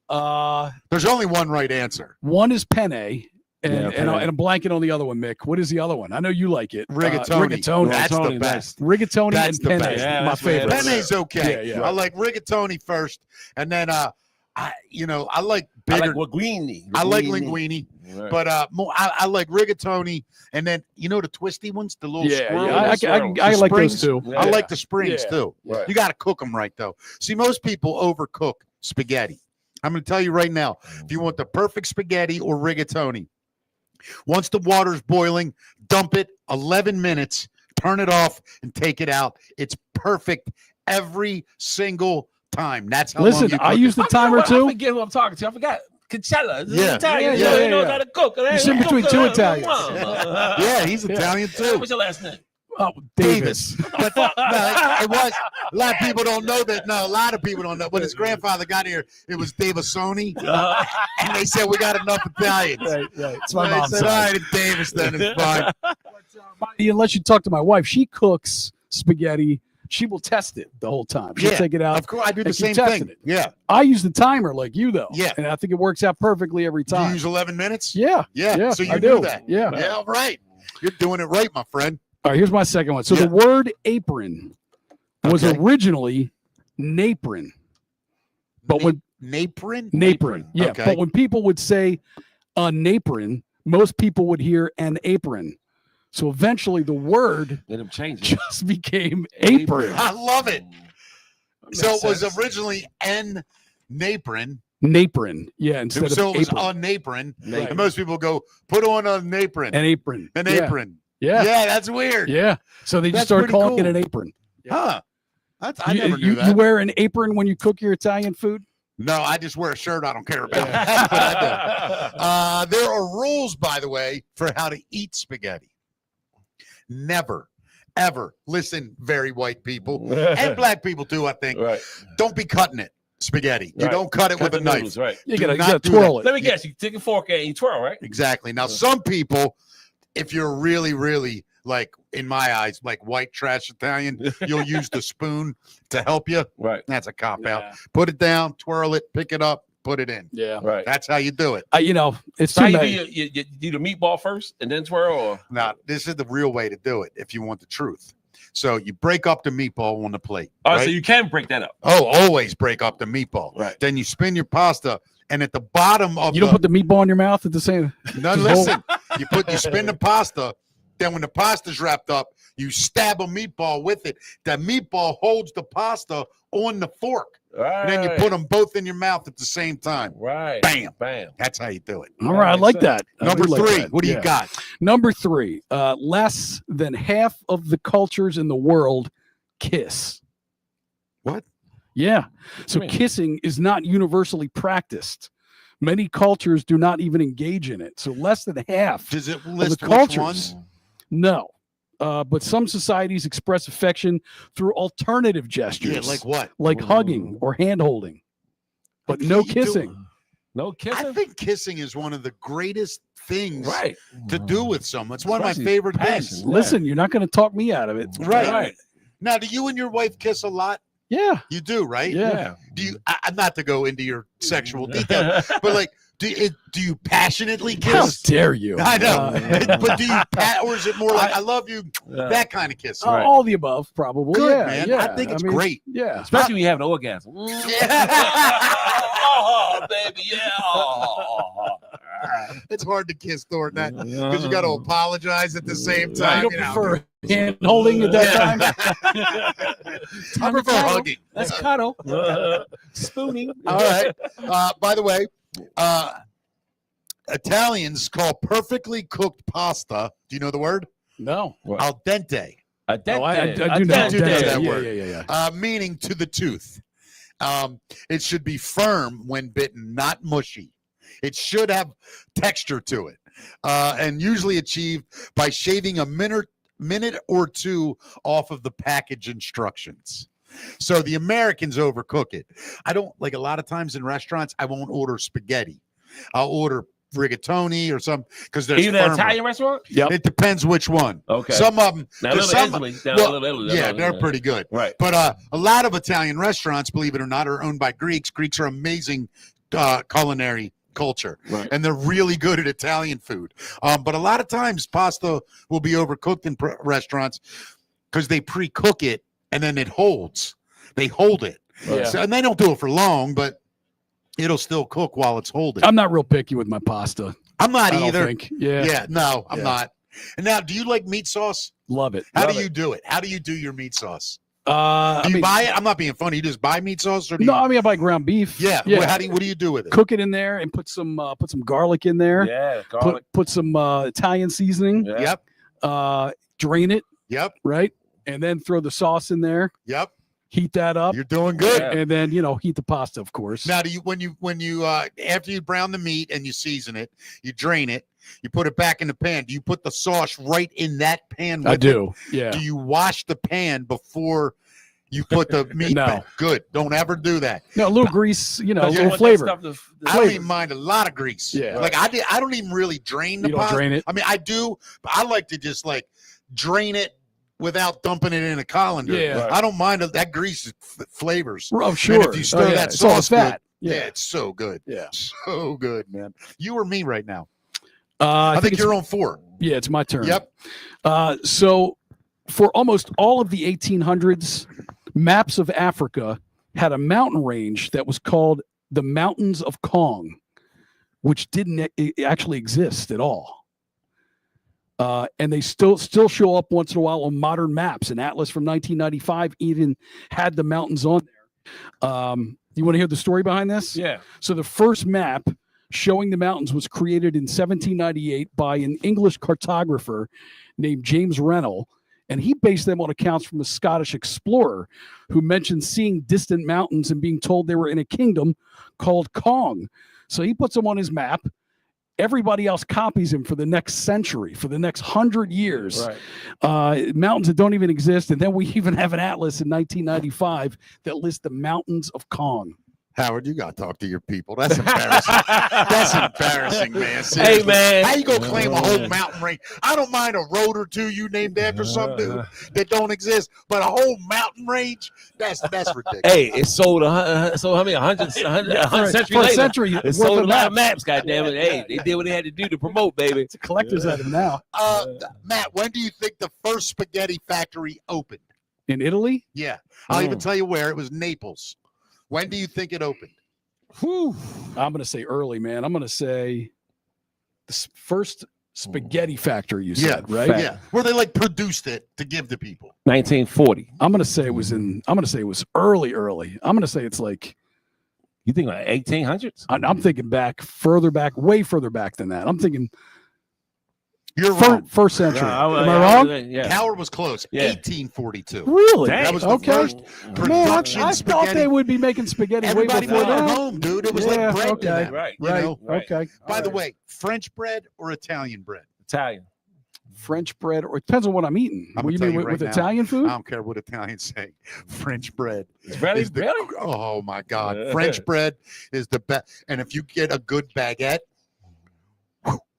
the, There's only one right answer. one is penne, and, Yeah, and, penne. I'm blanking on the other one, Mick. What is the other one? I know you like it. Rigatoni. Rigatoni. That's the Rigatoni, best. Rigatoni That's and the penne. best. Yeah, my that's what it favorite. is. Penne's okay. Yeah, yeah. I like rigatoni first, and then I like I bigger. like linguine. I like linguine, Right. but more I like rigatoni, and then the twisty ones, the little Yeah, swirl. yeah. I The like springs. those too. Yeah. I like the springs Yeah. too. Right. You got to cook them right though. See, most people overcook spaghetti. I'm going to tell you right now, if you want the perfect spaghetti or rigatoni, once the water's boiling, dump it 11 minutes, turn it off, and take it out. It's perfect every single time. That's how long Listen, you I cook use it. the timer I too. forget who I'm talking to. I forgot. Cancella. Yeah. Italian. Yeah, He knows yeah. how to cook. He's in between two Italians. Yeah, he's Italian too. What's your last name? Oh, Davis. But no, it was a lot of people don't know that. No, a lot of people don't know. When his grandfather got here, it was Davisoni, and they said we got enough Italians. Right. It's So my they mom's said, all side. right, it's Davis then it's fine. Unless you talk to my wife, she cooks spaghetti. She will test it the whole time. She'll Yeah, take it out. Of course, I do the and keep same testing thing. it. Yeah. I use the timer like you though. Yeah. And I think it works out perfectly every Do you time. use 11 minutes? Yeah. Yeah. So you I do that. Yeah. Yeah, all right. You're doing it right, my friend. All right, here's my second one. So Yeah. the word apron was Okay. originally napron. But when Napron? napron, yeah. Okay. But when people would say a napron, most people would hear an apron. So eventually the word Let him change it. just became apron. I love it. Makes So it was sense. originally N napron. Napron. Yeah, instead So of it was apron. a napron. Right. And most people go, put on a napron. An apron. An Yeah. apron. Yeah. Yeah, that's weird. Yeah. So they just That's started pretty calling it cool. an apron. Huh. I You- never you, knew that. You wear an apron when you cook your Italian food? No, I just wear a shirt I don't care about. Yeah. That's what I do. There are rules, by the way, for how to eat spaghetti. Never, ever, listen, very white people, and black people too, I think, Right. don't be cutting it, spaghetti. You Right. don't cut it Cut with a the knife. noodles, right. You Do gotta not do twirl it. Let me guess. You take a fork and you twirl, right? Exactly. Now, some people, if you're really, really, like, in my eyes, like white trash Italian, you'll use the spoon to help you. Right. That's a cop-out. Yeah. Put it down, twirl it, pick it up, put it in. Yeah. Right. That's how you do it. It's So too how you do, many. you do the meatball first and then twirl, or Now, this is the real way to do it if you want the truth. So you break up the meatball on the plate. oh, right? so you can break that up. Oh, always break up the meatball. Right. Then you spin your pasta, and at the bottom of You don't put the meatball in your mouth at the same. no, listen. You spin the pasta. Then when the pasta's wrapped up, you stab a meatball with it. That meatball holds the pasta on the fork, Right. and then you put them both in your mouth at the same time. Right. Bam. Bam. That's how you do it. All right, I makes like sense. that. I Number do like 3. that. What do Yeah. you got? Number 3. Less than half of the cultures in the world kiss. What? Yeah. So mean? kissing is not universally practiced. Many cultures do not even engage in it. So less than half. Does it list which cultures. ones? No. But some societies express affection through alternative gestures. Yeah, like what? like hugging or hand holding. But no You do- kissing. No I kissing. think kissing is one of the greatest things Right. to do with someone. It's one of my Especially favorite passion. things. Yeah. Listen, you're not going to talk me out of it. Right. Right. Now, do you and your wife kiss a lot? Yeah. You do, right? Yeah. Do you? Not to go into your sexual detail, but like, do you passionately How kiss? dare you? I know, but do you or is it more like I love you, Yeah. that kind of kiss? All the above, probably. Good, yeah, man. Yeah. I think it's mean, great. Yeah. Especially when you have an orgasm. Oh, baby, yeah. It's hard to kiss during that because you got to apologize at the same I time. don't you know. prefer hand holding at that time. I prefer hugging. Let's cuddle. Spooning. All right. By the way, Italians call perfectly cooked pasta. Do you know the word? No. Al dente. A Oh, I do know. You do know that yeah, word. Yeah. Meaning to the tooth. It should be firm when bitten, not mushy. It should have texture to it, and usually achieved by shaving a minute or two off of the package instructions. So the Americans overcook it. I don't like a lot of times in restaurants. I won't order spaghetti. I'll order rigatoni or something because there's Even an firmer. Italian restaurant? Yep. It depends which one. Okay. Some of them, Now, little some, Italy, yeah, they're pretty good. Right. But a lot of Italian restaurants, believe it or not, are owned by Greeks. Greeks are amazing culinary culture, Right. and they're really good at Italian food. But a lot of times, pasta will be overcooked in restaurants because they pre-cook it and then it holds. They hold it, Yeah. so, and they don't do it for long, but it'll still cook while it's holding. I'm not real picky with my pasta. I'm not I don't either. think. Yeah. Yeah, no, I'm Yeah. not. And now, do you like meat sauce? Love it. How Love do it. you do it? How do you do your meat sauce? Do Do you buy it? I'm not being funny. You just buy meat sauce, or do you? No, I mean I buy ground beef. Yeah. Yeah. What do you do with it? Cook it in there and put some garlic in there. Yeah, garlic. Put some Italian seasoning. Yeah. Yep. Drain it, Yep. right? And then throw the sauce in there. Yep. Heat that up. You're doing good. Yeah. And then heat the pasta, of course. Now, do you when you after you brown the meat and you season it, you drain it, you put it back in the pan. Do you put the sauce right in that pan? With I do. Yeah. Do you wash the pan before you put the meat No. back? Good. Don't ever do that. No, a little grease, a You little want that flavor. stuff to- I don't even mind a lot of grease. Yeah. Like I don't even really drain the You don't pot. drain it. I mean, I do, but I like to just like drain it without dumping it in a colander. Yeah. Right. I don't mind that grease flavors. Oh, And sure. if you stir that it's all sauce fat. Yeah. Yeah. It's so good. Yeah. So good, man. You or me right now? I think it's, you're on 4. yeah, it's my turn. Yep. So for almost all of the 1800s, maps of Africa had a mountain range that was called the Mountains of Kong, which didn't actually exist at all. And they still show up once in a while on modern maps. An atlas from 1995 even had the mountains on there. You want to hear the story behind this? Yeah. So the first map showing the mountains was created in 1798 by an English cartographer named James Rennell, and he based them on accounts from a Scottish explorer who mentioned seeing distant mountains and being told they were in a kingdom called Kong. So he puts them on his map. Everybody else copies him for the next century, for the next 100 years. Right. Mountains that don't even exist. And then we even have an atlas in 1995 that lists the mountains of Kong. Howard, you got to talk to your people. That's embarrassing. That's embarrassing, man. Hey, Seriously. man. How you going to claim a whole mountain range? I don't mind a road or two you named after some dude that don't exist, but a whole mountain range? That's ridiculous. Hey, it sold so how many 100 centuries For a later? century. It worth sold a of lot of maps. maps, goddammit. Hey, they did what they had to do to promote, baby. It's a collector's item now. Matt, when do you think the first spaghetti factory opened? In Italy? Yeah. I'll even tell you where. It was Naples. When do you think it opened? Whew. I'm going to say early, man. I'm going to say the first spaghetti factory you said, right? fact. Yeah. Where they like produced it to give to people. 1940. I'm going to say it was early. I'm going to say it's like, You think like 1800s? I'm thinking way further back than that. I'm thinking You're wrong. first century. No, Am I wrong? Yeah. Howard was close. Yeah. 1842. Really? Dang. That was the Okay. first Man, production I thought spaghetti. they would be making spaghetti Everybody way before made it at that. home, dude. It was Yeah, like bread to okay. them. Right. You Right. know? Right. Okay. By the All right. way, French bread or Italian bread? Italian. French bread, or it depends on what I'm eating. I'm What gonna you tell mean you with, right with now. Italian I food? don't care what Italians say. French bread. Really? is the- Really? Oh my God. French bread is the best. And if you get a good baguette,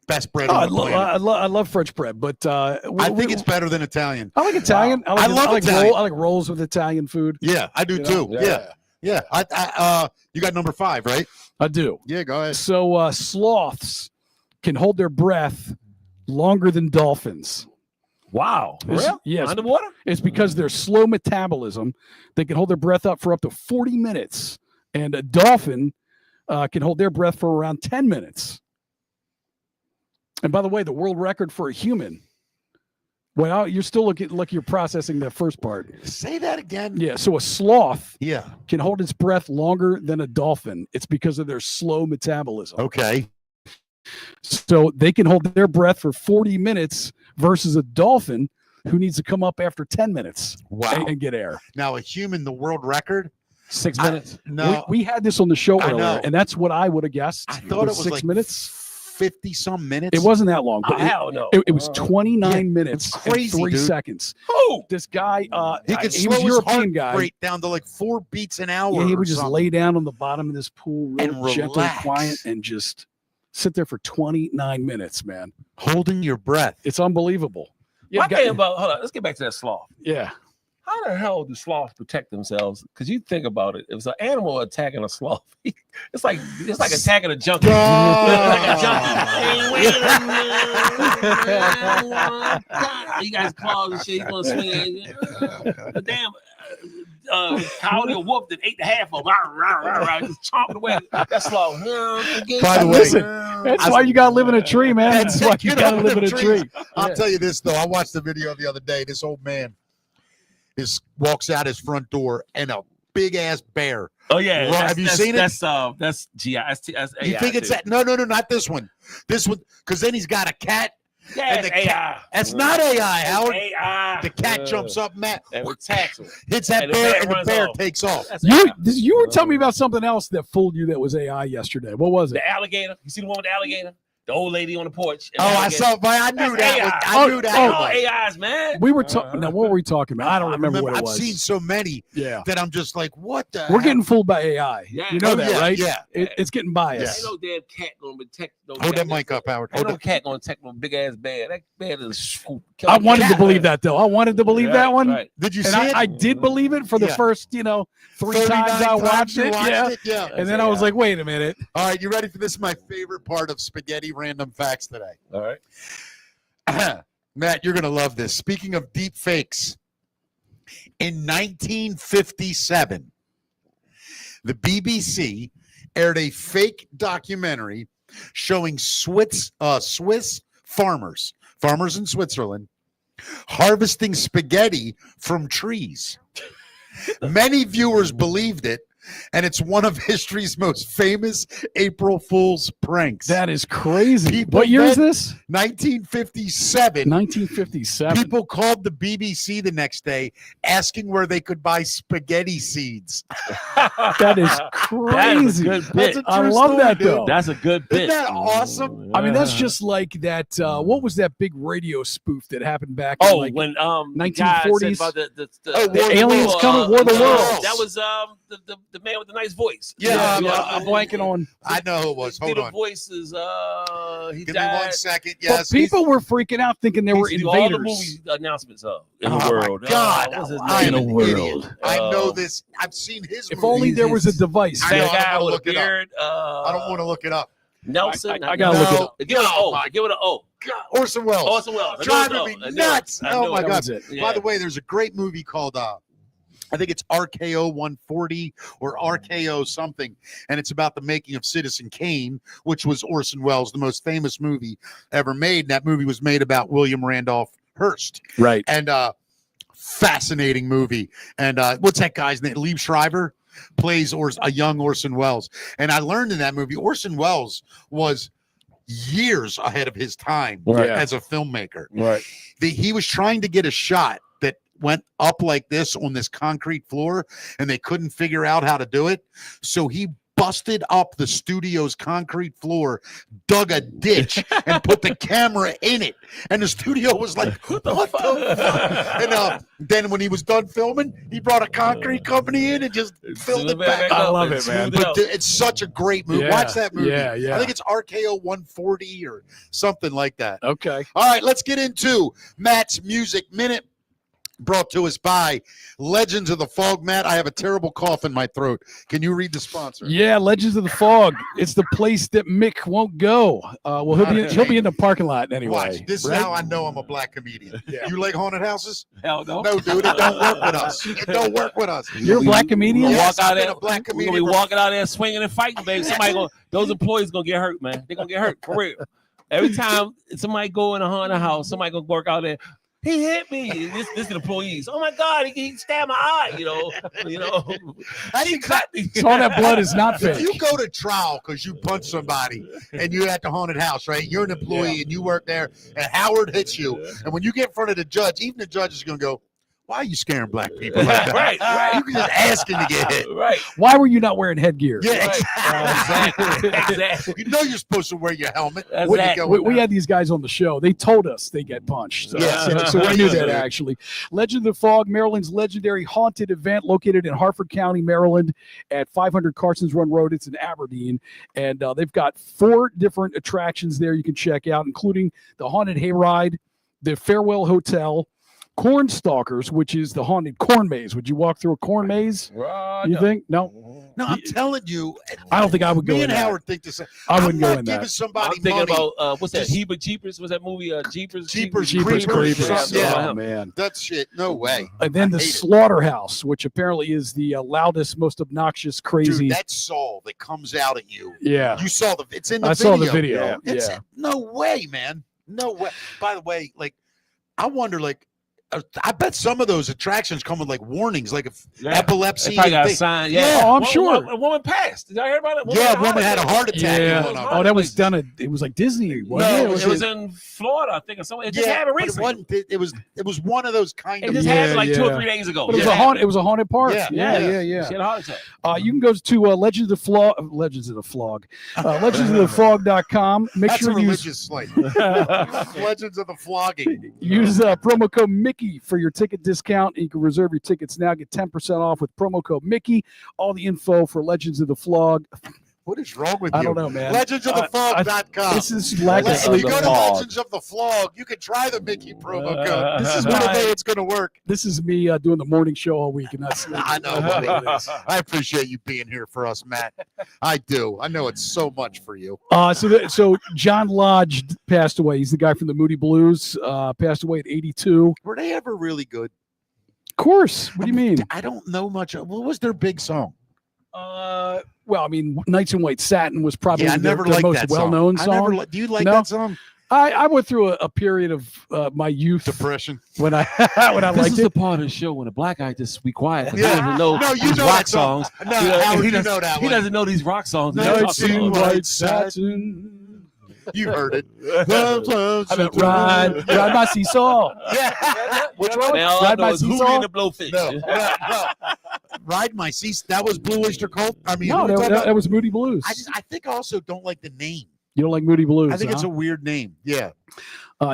best bread Oh, on the planet. I love French bread, but I think it's better than Italian. I like Italian. Wow. I love Italian. I like rolls with Italian food. Yeah, I do You know? too. Yeah. You got number 5, right? I do. Yeah, go ahead. So sloths can hold their breath longer than dolphins. Wow. It's- Real? yes. Underwater? It's because their slow metabolism. They can hold their breath up for up to 40 minutes, and a dolphin can hold their breath for around 10 minutes. And by the way, the world record for a human. Well, you're still looking like you're processing that first part. Say that again. Yeah. So a sloth Yeah. can hold its breath longer than a dolphin. It's because of their slow metabolism. Okay. So they can hold their breath for 40 minutes versus a dolphin who needs to come up after 10 minutes Wow. and get air. Now a human, the world record. 6 minutes. No, We had this on the show I earlier, know. and that's what I would have guessed. I thought it was 6 like minutes. 50 some minutes. It wasn't that long, Oh, but hell no. it was 29 minutes, it's crazy, and 3 dude. seconds. Who? This guy, He could he slow was his European heart guy. rate down to like 4 beats an hour. Yeah, he or would just something. lay down on the bottom of this pool, real And gentle, and relax. quiet, and just sit there for 29 minutes, man. holding your breath. It's unbelievable. Yeah, Yeah, hold on. Let's get back to that sloth. yeah. How the hell do sloths protect themselves? Because you think about it, if it's an animal attacking a sloth, it's like attacking a junkie. Like a junkie. Hey, wait a minute. You guys claws and shit. You gonna swing it? The damn coyote or wolf that ate the half of them. Just chomping away. That sloth. By the way, Listen, that's why you gotta live in a tree, man. That's why you Get gotta on live the in a tree. tree. I'll tell you this though. I watched the video the other day. This old man walks out his front door and a big ass bear. Oh yeah, Have you seen it? That's GI. That's You think it's that? No, not this one. This one, because then he's got a cat. Yeah, and the AI. cat. That's not AI, Howard. AI. The cat jumps up, Matt, and attacks him. hits that and the bear, bear and the runs bear off. takes off. That's AI. You were telling me about something else that fooled you that was AI yesterday. What was it? The alligator. You see the one with the alligator? The old lady on the porch. Oh, I saw. But I knew That's that. AI. I knew that. They're one. all AIs, man. We were talking. Now, what were we talking about? I don't remember what it I've was. seen so many Yeah, that I'm just like, what the? we're heck? getting fooled by AI. Yeah. You know Oh, that, yeah, right? yeah. It's getting biased. Ain't no damn cat gonna protect no Hold that goddamn- mic up, Howard. Ain't Hold no that. cat gonna protect no big ass bear. That bear is. I wanted to believe that though. I wanted to believe that one, Right. Did you and see it? I did believe it for the Yeah. first, 3 39 times I watched you it. Yeah, Yeah. and then I was like, wait a minute. All right, you ready for this? My favorite part of spaghetti random facts today. All right. Matt, you're gonna love this. Speaking of deep fakes, in 1957, the BBC aired a fake documentary showing Swiss farmers in Switzerland harvesting spaghetti from trees. Many viewers believed it, and it's one of history's most famous April Fool's pranks. That is crazy. People What year is then- this? 1957. 1957. People called the BBC the next day asking where they could buy spaghetti seeds. That is That is a crazy. good That's bit. a I true love story, that dude. though. That's a good bit. Isn't that awesome? I mean, that's just like that. What was that big radio spoof that happened back? in Oh, like, when 1940s. about the Oh, the War of the aliens Worlds. coming, War of the Yeah. Worlds. That was the man with the nice voice. Yeah, I'm blanking on. I know who it was. Hold Little on. voices. He Give died. me 1 second. But Yes. people were freaking out thinking they were He used to do all the invaders. movie announcements in Oh, the my world. God. What's his I am name? an idiot. I know this. I've seen his If movie. only there was a device. I know, That I don't guy wanna with a look it up. beard. I don't want to look it up. Nelson. I gotta look it up. Give it an Oh, O. my Give it an O. God, Orson Welles. Orson Welles. I knew Driving it was me O. I knew it. nuts. I Oh, knew my it. That God. was it. Yeah. By the way, there's a great movie called I think it's RKO 140 or RKO something, and it's about the making of Citizen Kane, which was Orson Welles' the most famous movie ever made. And that movie was made about William Randolph Hearst, Right. and fascinating movie. And what's that guy's name? Liev Schreiber plays a young Orson Welles, and I learned in that movie Orson Welles was years ahead of his time Right. as a filmmaker. Right. He was trying to get a shot that went up like this on this concrete floor, and they couldn't figure out how to do it. So he busted up the studio's concrete floor, dug a ditch, and put the camera in it. And the studio was like, what the fuck? And then when he was done filming, he brought a concrete company in and just filled it back I up. love it, man. But it's such a great movie. Yeah, Watch that movie. yeah. I think it's RKO 140 or something like that. Okay. All right, let's get into Matt's Music Minute, brought to us by Legends of the Fog. Matt, I have a terrible cough in my throat. Can you read the sponsor? Yeah, Legends of the Fog. It's the place that Mick won't go. Well, he'll be in the parking lot anyway. Watch, this is right? how I know I'm a black comedian. Yeah. You like haunted houses? Hell no. No, dude, it don't work with us. It don't work with us. You're a black comedian? Yes, Walk out I've been there, a black we're gonna be comedian. walking out there swinging and fighting, baby. Those employees gonna get hurt, man. They're gonna get hurt for real. Every time somebody go in a haunted house, somebody gonna work out there. He hit me. This is the employees. Oh my God, he stabbed my eye. You know. He cut me. So all that blood is not If fake. you go to trial because you punched somebody and you're at the haunted house, right? You're an employee and you work there, and Howard hits you. And when you get in front of the judge, even the judge is going to go, why are you scaring black people like that? Right. You can just ask him to get hit. Right. Why were you not wearing headgear? Yeah, Right. Exactly. You know you're supposed to wear your helmet. That's When you that. go We, in we there. had these guys on the show. They told us they get punched. So, Yeah. so we knew that Yeah. actually. Legend of the Fog, Maryland's legendary haunted event located in Harford County, Maryland at 500 Carsons Run Road. It's in Aberdeen. And they've got 4 different attractions there you can check out, including the Haunted Hayride, the Farewell Hotel, Corn Stalkers, which is the haunted corn maze. Would you walk through a corn maze? You think? No. No, I'm telling you. I don't think I would go Me in and that. Howard think the same. I I'm wouldn't go not in giving that. somebody I'm thinking money. about what's that? Just- Jeepers Jeepers? Was that movie? Jeepers Jeepers Jeepers Creepers. Creepers. Yeah. Oh, man. That shit. No way. And then the I hate it. Slaughterhouse, which apparently is the loudest, most obnoxious, crazy. Dude, that soul that comes out at you. Yeah. You saw the. It's in the I video. saw the video. Yeah. It's, Yeah. No way, man. No way. By the way, like, I wonder, like, I bet some of those attractions come with like warnings, like if epilepsy. They probably got a thing. sign. Yeah. Yeah. Oh, I'm One- sure. A woman passed. Did y'all hear about it? Yeah, a woman had a heart attack. Yeah. in one of Oh, them. that was done at, it was like Disney. wasn't No, it? It was in Florida, I think, or something. It just happened but recently. it wasn't one of those kind It of. just Yeah, happened like 2 or yeah. 3 days ago. But it was Yeah. a haunted. It was a haunted park. Yeah, Yeah, yeah. yeah. She had a heart attack. You can go to Legends of the Flog. Legendsoftheflog.com. Make That's sure a you religious slate. Legends of the Flogging. use promo code Mickey for your ticket discount. You can reserve your tickets now. Get 10% off with promo code Mickey. All the info for Legends of the Flog. What is wrong with you? I don't know, man. Legendsoftheflog.com. This is lack of If you go to Flog. Legends of the Flog, you can try the Mickey promo code. This is One why- day it's going to work. This is me doing the morning show all week, and that's I know, buddy. I appreciate you being here for us, Matt. I do. I know it's so much for you. So John Lodge passed away. He's the guy from the Moody Blues. Passed away at 82. Were they ever really good? Of course. What do you mean? I don't know much. What was their big song? Well, I mean, Nights in White Satin was probably Yeah, I their, never their liked most that well-known song. song. Do you like No. that song? I went through a period of my youth Depression. when I when I This liked is it. the part of the show when the black guy just be quiet. Yeah. He doesn't know No, you these know rock that song. songs. No, Yeah, Howard, he you doesn't- know that He one. doesn't know these rock songs. that Nights they're talking in about. White Satin. You heard it. I meant ride my seesaw. Yeah. Which Man, one? all I Ride know My is Hootie Seesaw? and the Blowfish. No. Ride My Seas. That was Blue Oyster Cult. I mean, No, we're talking that about- was Moody Blues. I think I also don't like the name. You don't like Moody Blues? I think it's huh? a weird name. Yeah.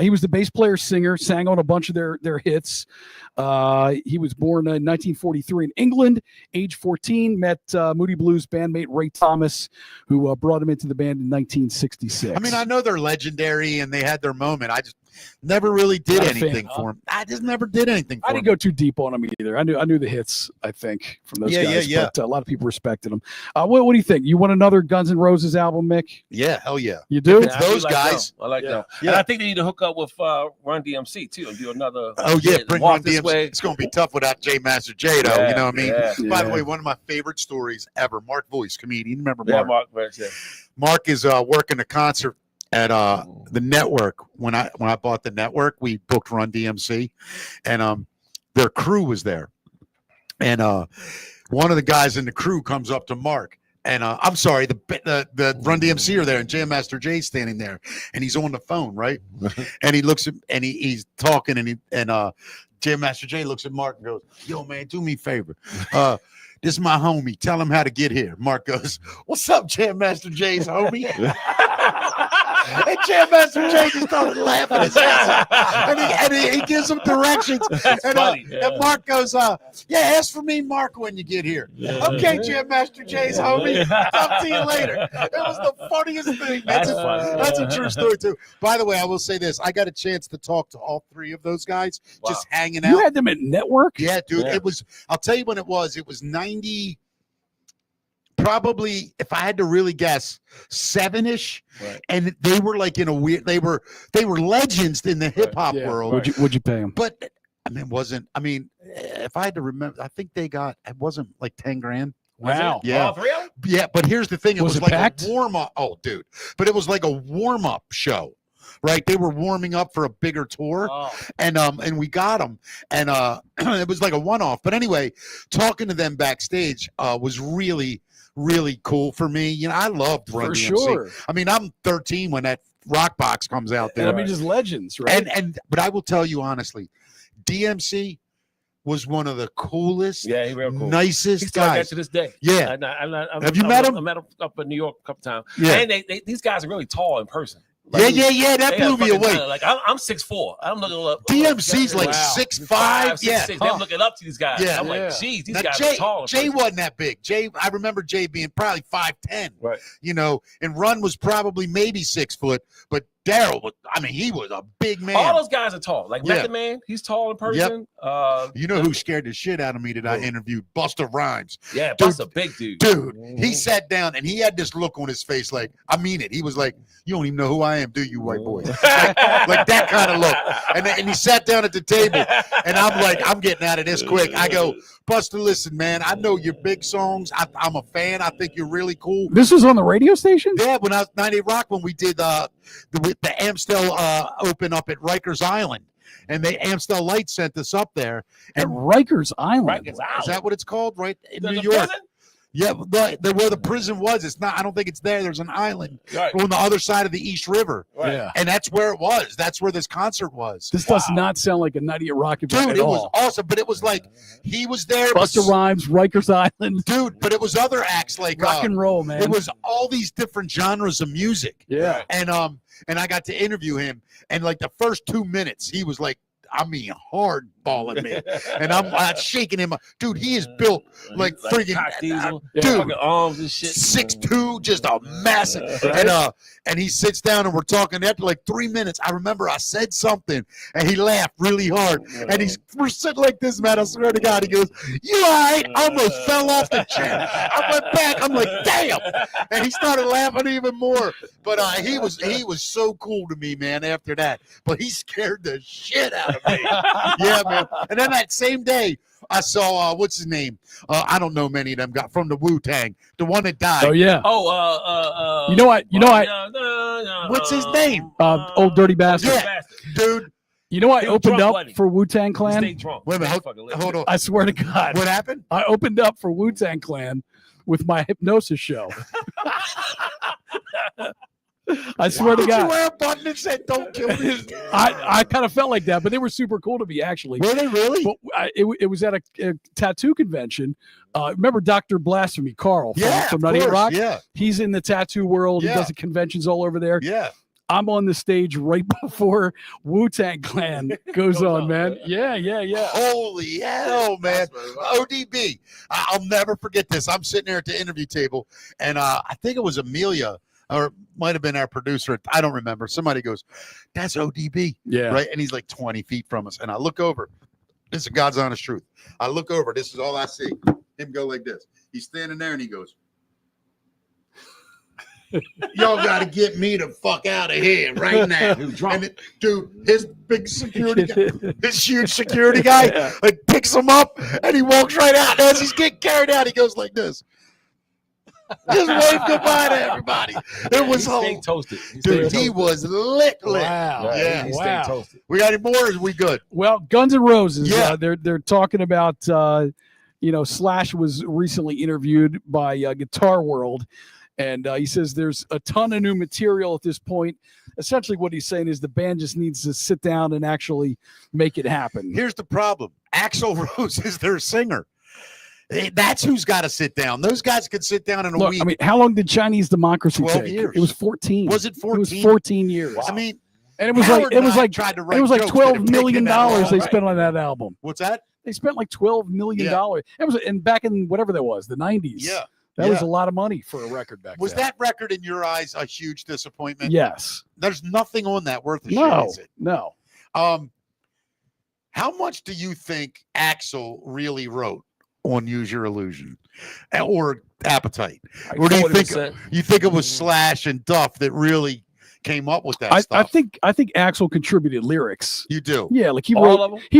He was the bass player, singer, sang on a bunch of their hits. He was born in 1943 in England, age 14. Met Moody Blues bandmate Ray Thomas, who brought him into the band in 1966. I mean, I know they're legendary and they had their moment. I just never really did Not a fan, anything huh? for them. I just never did anything for I didn't them. go too deep on him either. I knew the hits. I think from those guys. Yeah. But a lot of people respected him. What do you think? You want another Guns N' Roses album, Mick? Yeah, hell yeah. You do? Yeah, I do Those like guys. them. I like Yeah. them. Yeah. And I think they need to hook up with Run DMC too and do another. Oh yeah, bring Walk on This DMC. Way. It's going to be tough without J Master J, though. Yeah, You know what I mean? yeah. By the Yeah. way, one of my favorite stories ever. Mark Voice, comedian. Remember Yeah, Mark? Mark Rich, yeah. Mark is working a concert at the network. When I bought the network, we booked Run DMC, and their crew was there, and one of the guys in the crew comes up to Mark. And I'm sorry, the Run DMC are there, and Jam Master Jay's standing there, and he's on the phone, right? And he looks at, and he's talking, and Jam Master Jay looks at Mark and goes, "Yo, man, do me a favor. This is my homie. Tell him how to get here. Mark goes, what's up, Jam Master Jay's homie? And Jam Master Jay just started laughing his ass off. And he gives him directions. And Mark goes, yeah, ask for me, Mark, when you get here. Okay, Jam Master Jay's homie. Talk to you later. It was the funniest thing. That's a true story, too. By the way, I will say this. I got a chance to talk to all three of those guys just hanging out. You had them at Network? Yeah, dude. It was, I'll tell you when it was. It was 90, probably, if I had to really guess, 7-ish. Right. And they were like in a weird, they were legends in the hip hop world. What'd you pay them? But I mean, if I had to remember, I think it wasn't like 10 grand. Wow. Yeah. All three of them? Yeah. But here's the thing. It was like packed? a warm up. Oh, dude. But it was like a warm up show. Right, they were warming up for a bigger tour, and we got them, and it was like a one-off. But anyway, talking to them backstage was really, really cool for me. You know, I loved Run DMC. Sure. I mean, I'm 13 when that rock box comes out there. I mean, just legends, right? But I will tell you honestly, DMC was one of the coolest, Yeah, he's real cool. nicest He's still like that guys. to this day. Yeah. Have you met him? I met him up in New York a couple times. Yeah. And these guys are really tall in person. Yeah. That They blew are me fucking away. tall. Like I'm 6'4". I'm looking up. DMC's like Wow. 6'5". Yeah. 6'6". I'm looking up to these guys. Yeah. I'm like, geez, these Now, guys are tall. in Jay person. wasn't that big. I remember Jay being probably 5'10". Right. You know, and Run was probably maybe 6 foot, but Daryl was, I mean, he was a big man. All those guys are tall. Like Method Man, he's tall in person. You know who scared the shit out of me that I interviewed? Busta Rhymes. Yeah, Dude, Busta's a big dude. Dude, Mhm. he sat down and he had this look on his face like, I mean it. He was like, you don't even know who I am, do you, white boy? like that kind of look. And he sat down at the table and I'm like, I'm getting out of this quick. I go, Busta, listen, man, I know your big songs. I'm a fan. I think you're really cool. This was on the radio station? Yeah, when I was 98 Rock, when we did the Amstel Open up at Rikers Island, and the Amstel Light sent us up there. At And Rikers Island. is that what it's called? Right in There's New a York. prison? Yeah, where the prison was. It's not. I don't think it's there. There's an island Right. on the other side of the East River, Right. Yeah. and that's where it was. That's where this concert was. This does not sound like a 98 Rock event Dude, at it was all. awesome. But it was like he was there. but- Busta Rhymes, Rikers Island, dude. But it was other acts like rock and roll, man. it was all these different genres of music. yeah. And I got to interview him, and like the first 2 minutes, he was like, I mean, hard balling me, and I'm shaking him. Dude, he is built like friggin' Cock Diesel. dude. Fucking arms and shit. 6'2", just a massive. And he sits down and we're talking. After like 3 minutes, I remember I said something and he laughed really hard. And we're sitting like this, man. I swear to God, he goes, "You all right?" I almost fell off the chair. I went back. I'm like, "Damn!" And he started laughing even more. But he was so cool to me, man. After that, but he scared the shit out of me. Yeah, man. And then that same day, I saw what's his name? I don't know many of them. Got from the Wu-Tang, the one that died. Oh yeah. You know what? What's his name? Old Dirty Bastard. Yeah. Dude. You know, I He was opened drunk, up wasn't he? for Wu-Tang Clan. Stay drunk. Wait a minute. Hold on. I swear to God. What happened? I opened up for Wu-Tang Clan with my hypnosis show. I swear to Did you God. wear a button that said "Don't kill me"? I kind of felt like that, but they were super cool to me, actually. Were they really? But it was at a tattoo convention. Remember Dr. Blasphemy, Carl from 98 Rock? Yeah. He's in the tattoo world. Yeah. He does the conventions all over there. Yeah. I'm on the stage right before Wu-Tang Clan goes on, man. Yeah. Holy hell, man. ODB. I'll never forget this. I'm sitting there at the interview table, and I think it was Amelia, or it might have been our producer. I don't remember. Somebody goes, "That's ODB." Yeah. Right? And he's like 20 feet from us. And I look over. This is God's honest truth. I look over. This is all I see. Him go like this. He's standing there and he goes, "Y'all got to get me the fuck out of here right now." And dude, his big security guy, his huge security guy, like picks him up and he walks right out. And as he's getting carried out, he goes like this. Just wave goodbye to everybody. It was Stay toasted. dude, he was lit. Wow. Yeah. He Wow. stayed toasted. We got any more? Or is we good? Well, Guns N' Roses. Yeah. They're talking about Slash was recently interviewed by Guitar World, and he says there's a ton of new material at this point. Essentially, what he's saying is the band just needs to sit down and actually make it happen. Here's the problem. Axl Rose is their singer. That's who's got to sit down. Those guys could sit down in a Look, week. I mean, how long did Chinese democracy 12 take? years. It was 14. Was it 14? It was 14 years. I mean, And it was Howard like and I tried to write it was like jokes that have $12 million taken that long. they spent on that album. What's that? They spent like $12 million. It was, and back in whatever that was, the 90s. Yeah. That was a lot of money for a record back Was then. that record in your eyes a huge disappointment? Yes. There's nothing on that worth a shit, No. is it? No. How much do you think Axl really wrote on Use Your Illusion or Appetite? Or do you think it was Slash and Duff that really came up with that stuff? I think Axl contributed lyrics. You do. Yeah, like he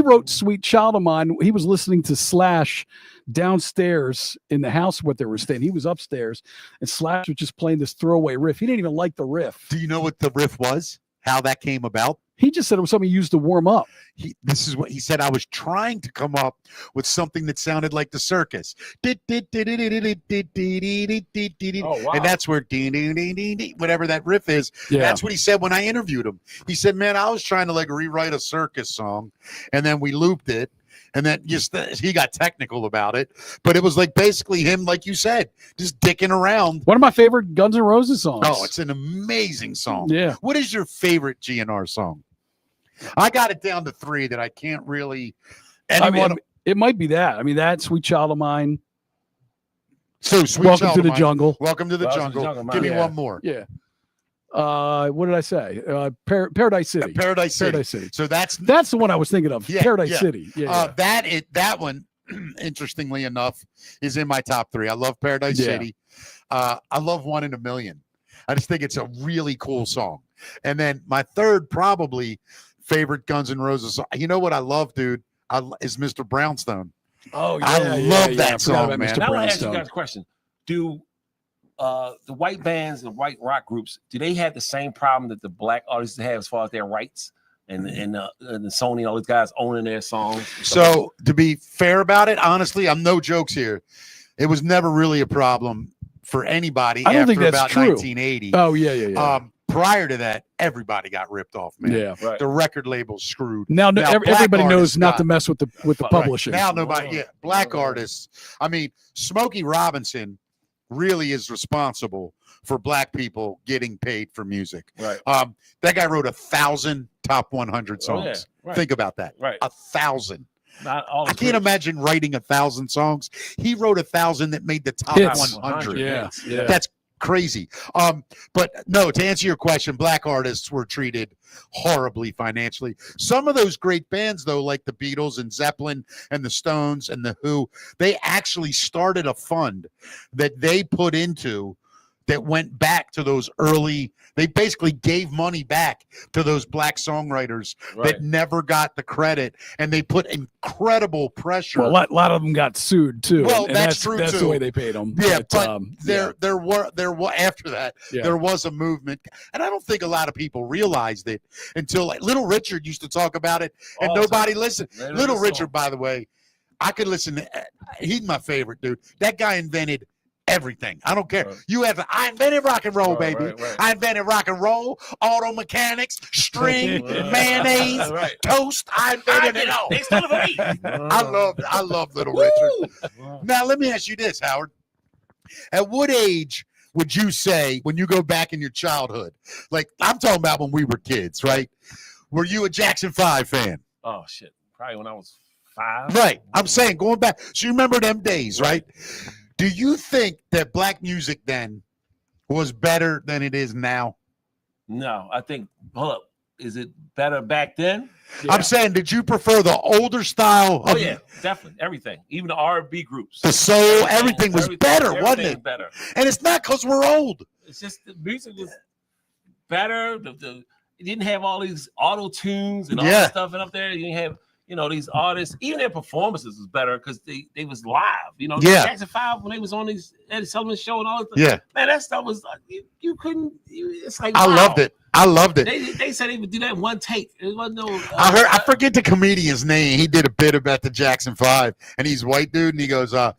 wrote Sweet Child of Mine. He was listening to Slash downstairs in the house what they were staying. He was upstairs and Slash was just playing this throwaway riff. He didn't even like the riff. Do you know what the riff was? How that came about? He just said it was something he used to warm up. This is what he said. I was trying to come up with something that sounded like the circus. And that's where whatever that riff is. Yeah. That's what he said when I interviewed him. He said, man, I was trying to like rewrite a circus song and then we looped it. And then he got technical about it. But it was like basically him, like you said, just dicking around. One of my favorite Guns N' Roses songs. Oh, it's an amazing song. Yeah. What is your favorite GNR song? I got it down to 3 that I can't really. It might be that. I mean, that Sweet Child of Mine. So Sweet Welcome Child to of the Mine. Jungle. Welcome to the Jungle. Give me one more. Yeah. What did I say? Paradise City. Paradise City. Paradise City. So that's the one I was thinking of. Yeah, Paradise yeah. City. Yeah. That one, interestingly enough, is in my top 3. I love Paradise City. I love 1 in a Million. I just think it's a really cool song. And then my third probably favorite Guns N' Roses song. You know what I love, dude? Is Mr. Brownstone. Oh yeah, I love that song, man. Mr. Now I want to ask Brownstone. you guys a question. Do the white bands and white rock groups, do they have the same problem that the black artists have as far as their rights and the Sony and all these guys owning their songs? So to be fair about it, honestly, I'm no jokes here. It was never really a problem for anybody I don't after think that's about true. 1980. Oh yeah. Prior to that, everybody got ripped off, man. Yeah. Right. The record label's screwed. Now Black everybody knows artists not got- to mess with the publishing. Now nobody, black artists. I mean, Smokey Robinson really is responsible for black people getting paid for music. Right. That guy wrote 1,000 top 100 songs. Oh, yeah. Right. Think about that. Right. 1,000. Not all I can't imagine writing 1,000 songs. He wrote 1,000 that made the top Hits. 100. Yeah. That's crazy. But no, to answer your question, black artists were treated horribly financially. Some of those great bands, though, like the Beatles and Zeppelin and the Stones and the Who, they actually started a fund that they put into that went back to those early. They basically gave money back to those black songwriters that never got the credit, and they put incredible pressure. Well, a lot of them got sued too. Well, and that's true, That's too. the way they paid them. Yeah, but there were after that there was a movement, and I don't think a lot of people realized it until like Little Richard used to talk about it, and nobody listened. Little Richard, by the way, I could listen to. He's my favorite dude. That guy invented everything. I don't care. I invented rock and roll, baby. Right. I invented rock and roll, auto mechanics, string, mayonnaise, toast. I invented it all. They stole it from me. I love Little Richard. Now let me ask you this, Howard. At what age would you say when you go back in your childhood? Like I'm talking about when we were kids, right? Were you a Jackson 5 fan? Oh shit. Probably when I was 5. Right. I'm saying going back. So you remember them days, right? Do you think that black music then was better than it is now? No, I think. Hold up. Is it better back then? Yeah. I'm saying, did you prefer the older style? Oh yeah, definitely. Everything, even the R&B groups, the soul, everything was better, wasn't it? Better. And it's not because we're old. It's just the music was better. It didn't have all these auto tunes and all that stuff up there. You didn't have. These artists, even their performances was better because they was live. Jackson 5 when they was on these Eddie Sullivan show and all that. Yeah, man, that stuff was like you couldn't. It's like I loved it. I loved it. They said they would do that in one take. It wasn't no. I forget the comedian's name. He did a bit about the Jackson 5, and he's a white dude, and he goes, and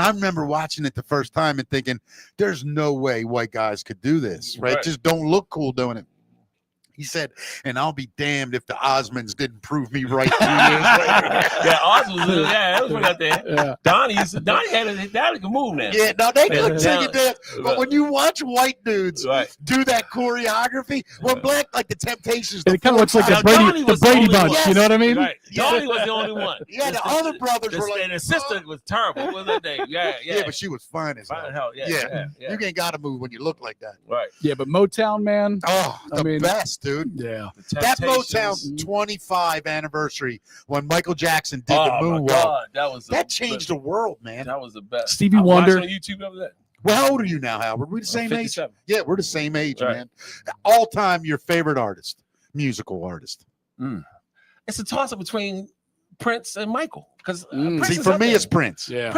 I remember watching it the first time and thinking, there's no way white guys could do this, right? Just don't look cool doing it. He said, and I'll be damned if the Osmonds didn't prove me right 2 years later. Yeah, Oz was that was right there. Yeah. Donnie had a move now. Yeah, no, they couldn't Yeah. sing and dance. But Right. when you watch white dudes Right. do that choreography, when black, like the Temptations, And it kind of looks like Now, the Donnie Brady was the only Bunch. one. You know what I mean? Right. Yeah. Donnie was the only one. yeah, the other brothers were like, And the sister was terrible. What was that name? Yeah, yeah. yeah, but she was fine as Fine hell. hell. Yeah. You ain't got to move when you look like that. Right. Yeah, but Motown, man. Oh, I the mean- best, dude. Yeah. The That Temptations. Motown 25 anniversary when Michael Jackson did the Oh my moonwalk. God, that was That changed the world, man. That was the best. Stevie I watched Wonder. it on YouTube over that. Well, how old are you now, Howard? We the same age? 57. Yeah, we're the same age, Right. man. All time, your favorite artist, musical artist. It's a toss up between Prince and Michael because Mm. See, for me, it's Prince. Yeah.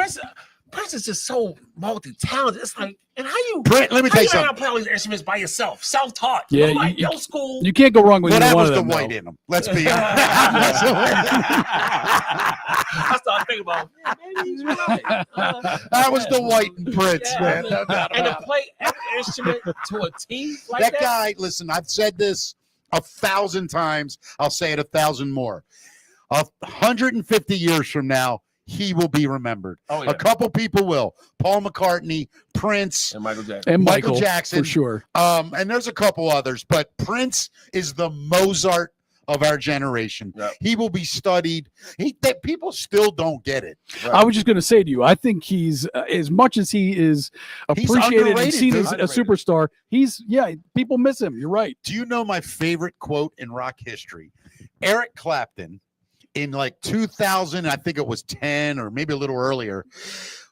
Prince is just so multi-talented. It's like, and how you Prince, let me how tell you you learn how something. to play all these instruments by yourself, self-taught? Yeah, I'm like, you- no school. You can't go wrong with Well, either that one was of the them. white though. in him. Let's be honest. I started thinking about, man, maybe he's right. That was the white in Prince, Yeah, man. No doubt and to about it. play every instrument to a T like That that. guy, listen, I've said this 1,000 times. I'll say it 1,000 more. 150 years from now, he will be remembered. Oh, yeah. A couple people will. Paul McCartney, Prince, And Michael Jackson. And Michael Michael Jackson. for sure. and there's a couple others, but Prince is the Mozart of our generation. Yep. He will be studied. That people still don't get it. I was just going to say to you, I think he's as much as he is He's appreciated and underrated, seen dude. as a superstar. People miss him. You're right. Do you know my favorite quote in rock history? Eric Clapton, in like 2000, I think it was 10 or maybe a little earlier,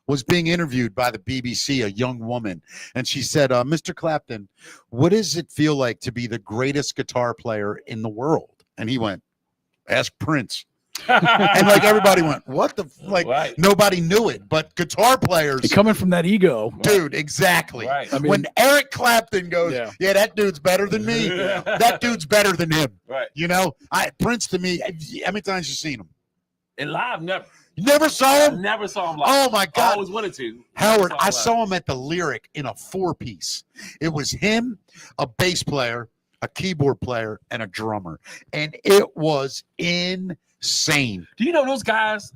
was being interviewed by the BBC, a young woman. And she said, Mr. Clapton, what does it feel like to be the greatest guitar player in the world? And he went, ask Prince. And like everybody went, what the like? Right. Nobody knew it, but guitar players, Coming from that ego. dude, exactly. Right. I mean, When Eric Clapton goes, Yeah. yeah, that dude's better than me. That dude's better than him. Right. You know, Prince to me. How many times you seen him? And live, never. You never saw I him? never saw him live. Oh my I God, always wanted to. Howard! Never I him saw him at the Lyric in a 4-piece. It was him, a bass player, a keyboard player, and a drummer, and it was insane. Do you know those guys?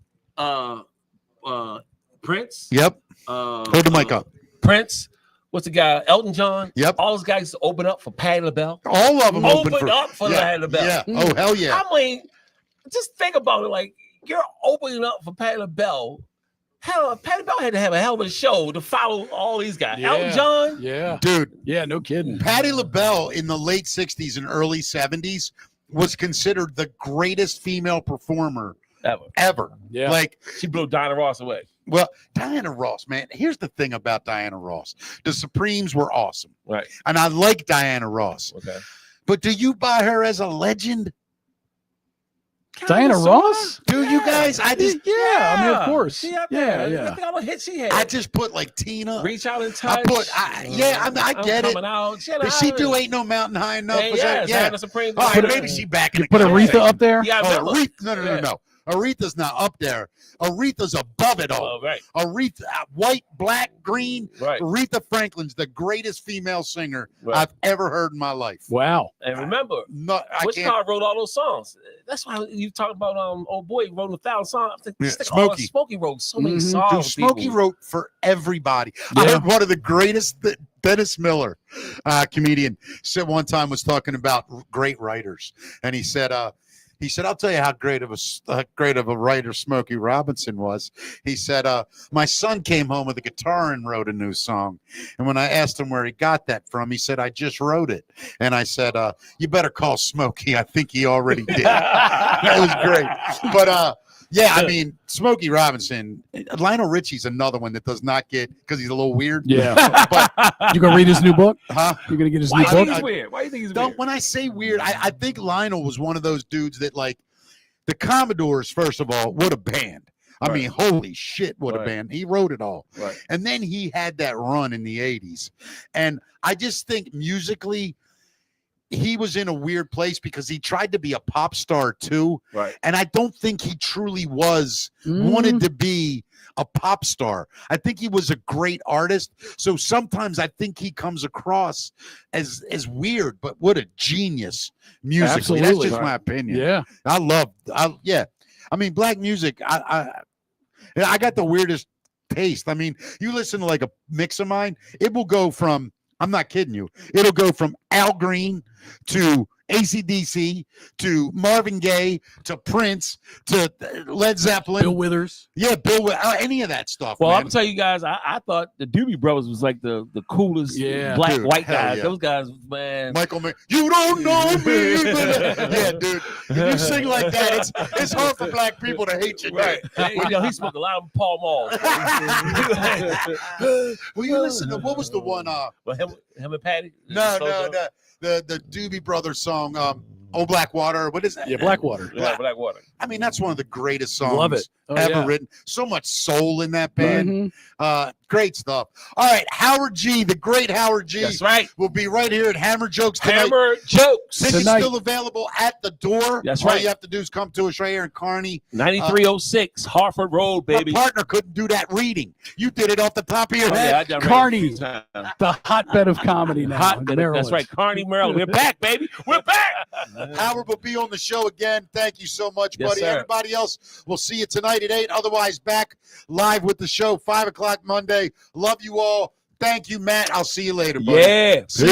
Prince. Yep. Hold the mic up. Prince. What's the guy? Elton John. Yep. All those guys open up for Patti LaBelle. All of them Open open for up for yeah, Patti LaBelle. Yeah. Oh hell yeah. I mean, just think about it. Like you're opening up for Patti LaBelle. Hell, Patti LaBelle had to have a hell of a show to follow all these guys. Yeah. Elton John. Yeah. Dude, Yeah, no kidding. Patti LaBelle in the late 60s and early 70s was considered the greatest female performer ever. Yeah. Like, She blew Diana Ross away. well, Diana Ross, man. Here's the thing about Diana Ross. The Supremes were awesome. Right. And I like Diana Ross. Okay. But do you buy her as a legend? Diana Ross? Do you guys? I just Yeah, I mean, of course. She up Yeah, there. yeah. Look at all the hits she had. I just put like Tina. Reach out and touch. I get it. Coming out. She had But a she island. do ain't no mountain high enough. Hey, Was yeah, that- yeah. Diana Supreme. All right, Put maybe she back in You the put Aretha conversation. up there? Yeah, Oh, remember. Aretha, no. Aretha's not up there. Aretha's above it all. Oh, right, Aretha, white, black, green. right. Aretha Franklin's the greatest female singer Right. I've ever heard in my life. Wow. And remember, No, I which can't. car wrote all those songs? That's why you talk about old boy wrote 1,000 songs. I think Yeah, Smokey. Smokey. Smokey wrote so many Mhm. Dude, songs. Smokey people. wrote for everybody. I Yeah. heard one of the greatest, Dennis Miller, comedian, said one time was talking about great writers, and he said, I'll tell you how great of a writer Smokey Robinson was. He said, my son came home with a guitar and wrote a new song. And when I asked him where he got that from, he said, I just wrote it. And I said, you better call Smokey. I think he already did. That was great. But yeah, I mean, Smokey Robinson, Lionel Richie's another one that does not get, because he's a little weird. Yeah. But, You gonna read his new book? huh? You're gonna get his Why new do you think book? he's weird? Why do you think he's Don't, weird? when I say weird, I think Lionel was one of those dudes that, like, the Commodores, first of all, what a band. I Right. mean, holy shit, what a Right. band. He wrote it all. Right. And then he had that run in the 80s. And I just think musically, he was in a weird place because he tried to be a pop star too. Right. And I don't think he truly wanted to be a pop star. I think he was a great artist. So sometimes I think he comes across as weird, but what a genius musically. Absolutely. That's just my opinion. Yeah. I mean, black music, I got the weirdest taste. I mean, you listen to like a mix of mine, it will go from, I'm not kidding you, it'll go from Al Green to AC/DC to Marvin Gaye to Prince to Led Zeppelin. Bill Withers. Yeah, any of that stuff. Well, man. I'm gonna tell you guys, I thought the Doobie Brothers was like the coolest Yeah. black Dude, white hell guys. yeah. Those guys, man. Michael, you don't know me. Yeah, dude. If you sing like that, it's hard for black people to hate you. Right. You know, he smoked a lot of Pall Malls. Will you listen to what was the one? But him and Patty. No. The Doobie Brothers song, "Oh Black Water." What is that? Yeah, Blackwater. Yeah, Blackwater. I mean, that's one of the greatest songs Love it. Oh, ever yeah. written. So much soul in that band. Mhm. Great stuff. All right, Howard G, the great Howard G, That's right. will be right here at Hammer Jokes tonight. Hammer Jokes. Tickets Tonight. still available at the door. That's All right. you have to do is come to us right here in Kearney. 9306 Harford Road, baby. My partner couldn't do that reading. You did it off the top of your Oh, head. yeah, I done read it a Kearney. few times. The hotbed of comedy now. Hot, in that's Maryland. right. Kearney, Maryland. We're back, baby. We're back. Howard will be on the show again. Thank you so much, Yes, buddy. sir. Everybody else, we'll see you tonight at 8. Otherwise, back live with the show, 5 o'clock Monday. Love you all. Thank you, Matt. I'll see you later, buddy. Yeah. See you.